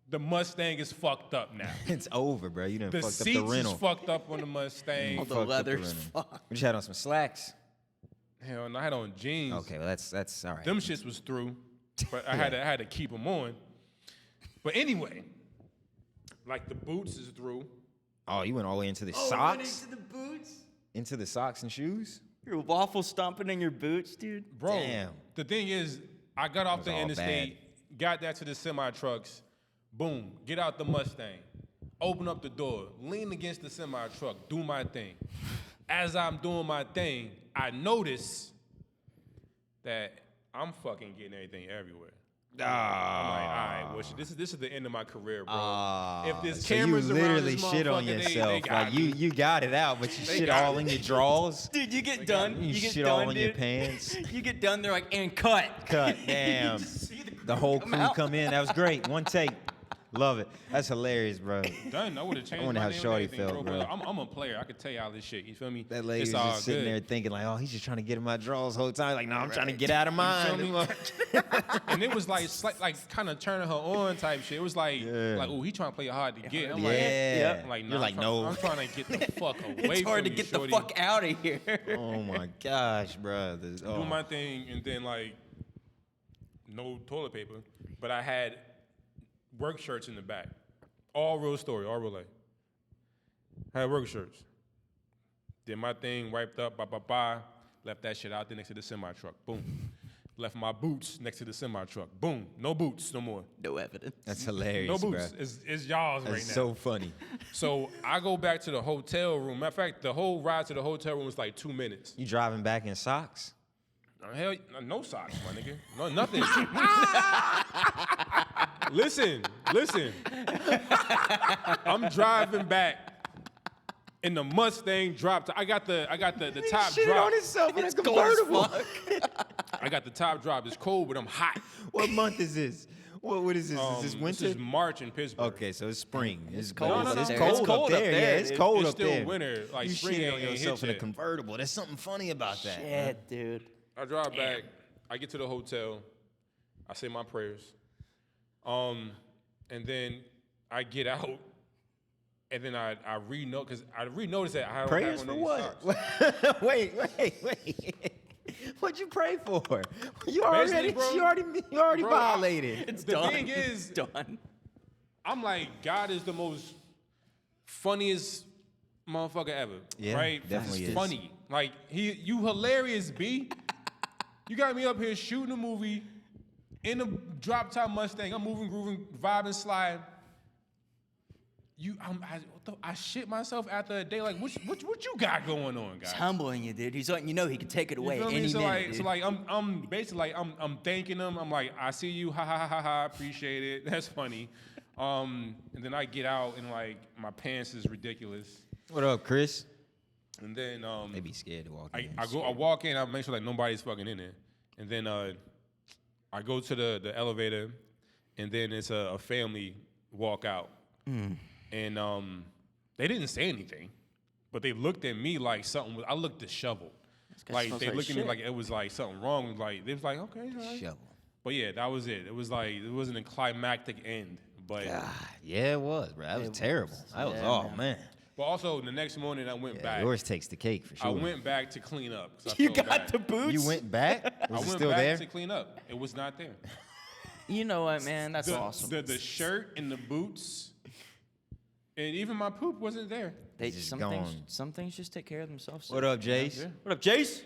the Mustang is fucked up now. It's over, bro. You done The fucked up seats the rental. is fucked up on the Mustang. All the Fucked up leather's rental. fucked. We just had on some slacks. Hell, no, I had on jeans. Okay, well that's all right. Them shits was through, but I had to keep them on. But anyway, like the boots is through. Oh, you went all the way into the socks? Into the boots? Into the socks and shoes? You're waffle stomping in your boots, dude. Bro, Damn. the thing is, I got off was the all interstate, got that to the semi-trucks, boom, get out the Mustang, open up the door, lean against the semi-truck, do my thing. As I'm doing my thing, I notice that I'm fucking getting everything everywhere. I'm like, all right, well, this is the end of my career, bro. If there's So you cameras around literally this shit on motherfucker, yourself. they got Like me. you got it out, but you They shit got all me. in your drawers. Dude, you get done. You get shit done, all in your dude. pants. You get done, they're like, and cut. Cut. Damn. See The whole come crew out. come in. That was great. One take. Love it. That's hilarious, bro. Done. I would have changed wonder my how name and Shorty everything, felt, bro. bro. I'm a player. I could tell you all this shit. You feel me? That lady's it's all just sitting good. there thinking like, oh, he's just trying to get in my drawers the whole time. Like, no, I'm trying to get out of mine. me? And it was like kind of turning her on type shit. It was like, oh, he trying to play hard to get. I'm Yeah. like, I'm like, You're nah, like, no. I'm trying to get the fuck away It's from hard to you, get shorty. the fuck out of here. Oh my gosh, bro. Do my thing, and then like, no toilet paper, but I had work shirts in the back. All real story, all real life. I had work shirts. Did my thing, wiped up, left that shit out there next to the semi-truck. Boom. Left my boots next to the semi-truck. Boom. No boots no more. No evidence. That's hilarious, No bro. boots. It's y'all's That's right now. so funny. So I go back to the hotel room. Matter of fact, the whole ride to the hotel room was like 2 minutes. You driving back in socks? Hell, no socks, my nigga. No, nothing. Listen. I'm driving back, and the Mustang dropped. I got the top Shit drop. on himself in a It's cold as convertible. fuck. I got the top drop. It's cold, but I'm hot. What month is this? What is this? Is this winter? This is March in Pittsburgh. Okay, so it's spring. It's cold cold. up It's there. cold, It's cold up up there. there, Yeah, it's dude. cold It's up still there. winter. Like you spring shit ain't on hit yourself in a yet. convertible. There's something funny about that. Shit, dude. I drive back. I get to the hotel. I say my prayers. And then I get out. And then I re-note, because I re-noticed that I don't Prayers have for one of these what? socks. wait. What'd you pray for? You Basically, bro, you already bro, violated. It's The done. thing is- It's done. I'm like, God is the most funniest motherfucker ever. Yeah, right? definitely He's is. funny. Like, you hilarious, B. You got me up here shooting a movie in a drop top Mustang. I'm moving, grooving, vibing, sliding. I shit myself after a day. Like, what you got going on, guys? He's humbling you, dude. He's letting you know he can take it away You feel me? any So minute, like, dude. so like, I'm basically like, I'm thanking him. I'm like, I see you, ha ha ha ha ha, appreciate it. That's funny. And then I get out and like, my pants is ridiculous. What up, Chris? And then They be scared to walk in. I walk in, I make sure like nobody's fucking in there. And then I go to the elevator, and then it's a family walk out. And they didn't say anything, but they looked at me like something I looked disheveled. Like they looked at me like it was like something wrong. Like they was like, okay, all right. Shovel. But yeah, that was it. It was like it wasn't a climactic end. But Yeah, it was, bro. That was terrible. That was, man. But also the next morning I went back. Yours takes the cake for sure. I went back to clean up. You got the boots? You went back? Was I it went still back there? to clean up. It was not there. You know what, man? That's awesome. The shirt and the boots, and even my poop wasn't there. They just some things just take care of themselves. What up, Jace? Yeah. What up, Jace?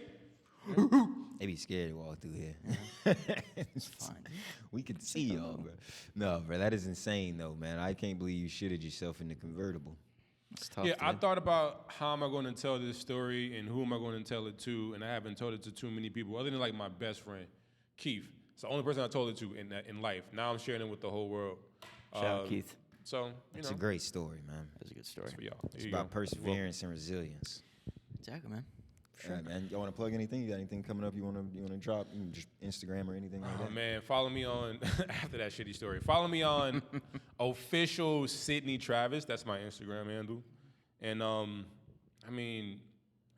They be scared to walk through here. It's fine. We can see y'all, bro. No, bro, that is insane, though, man. I can't believe you shitted yourself in the convertible. It's tough. Yeah, I dude. thought about how am I going to tell this story and who am I going to tell it to, and I haven't told it to too many people other than like my best friend, Keith. It's the only person I told it to in life. Now I'm sharing it with the whole world. Shout out Keith. So It's a great story, man. That's a good story. for y'all. It's about perseverance and resilience. Exactly, man. All right, man. Y'all want to plug anything? You got anything coming up you want to drop? You can just Instagram or anything like Oh that? man, follow me on after that shitty story. Follow me on official Sidney Travis. That's my Instagram handle. And I mean,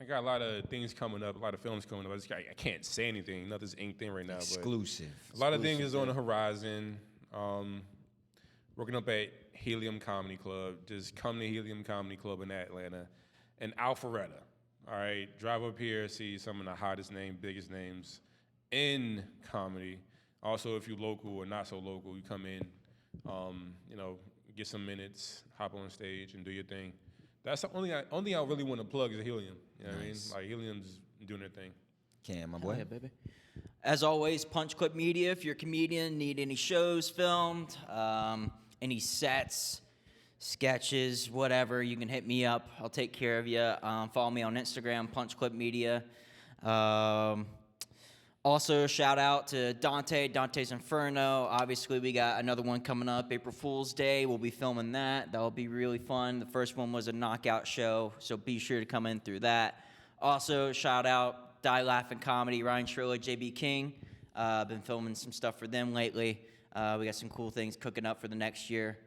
I got a lot of things coming up, a lot of films coming up. I can't say anything. Nothing's inked in right now. Exclusive. But a lot of things is on the horizon. Working up at Helium Comedy Club. Just come to Helium Comedy Club in Atlanta. And Alpharetta. All right, drive up here, see some of the hottest names, biggest names in comedy. Also, if you're local or not so local, you come in, get some minutes, hop on stage, and do your thing. That's the only thing I really want to plug is Helium. You know what I mean? Like Helium's doing their thing. Cam, my boy. Yeah, baby. As always, Punch Clip Media. If you're a comedian, need any shows filmed, any sets, sketches, whatever, you can hit me up. I'll take care of you. Follow me on Instagram, Punch Clip Media. Also, shout out to Dante, Dante's Inferno. Obviously, we got another one coming up, April Fool's Day. We'll be filming that. That'll be really fun. The first one was a knockout show, so be sure to come in through that. Also, shout out Die Laughing Comedy, Ryan Shirley, JB King. Been filming some stuff for them lately. We got some cool things cooking up for the next year.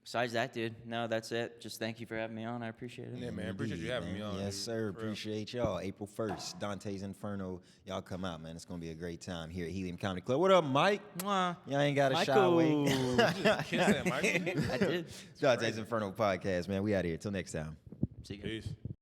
Besides that, dude, no, that's it. Just thank you for having me on. I appreciate it. Yeah, man. Appreciate you having me on. Yes, dude. sir. For real. Appreciate y'all. April 1st, Dante's Inferno. Y'all come out, man. It's going to be a great time here at Helium Comedy Club. What up, Mike? Mwah. Y'all ain't got a shy Michael. way. You just kiss that, Michael. I did. Dante's Inferno podcast, man. We out of here. Till next time. See you. Peace.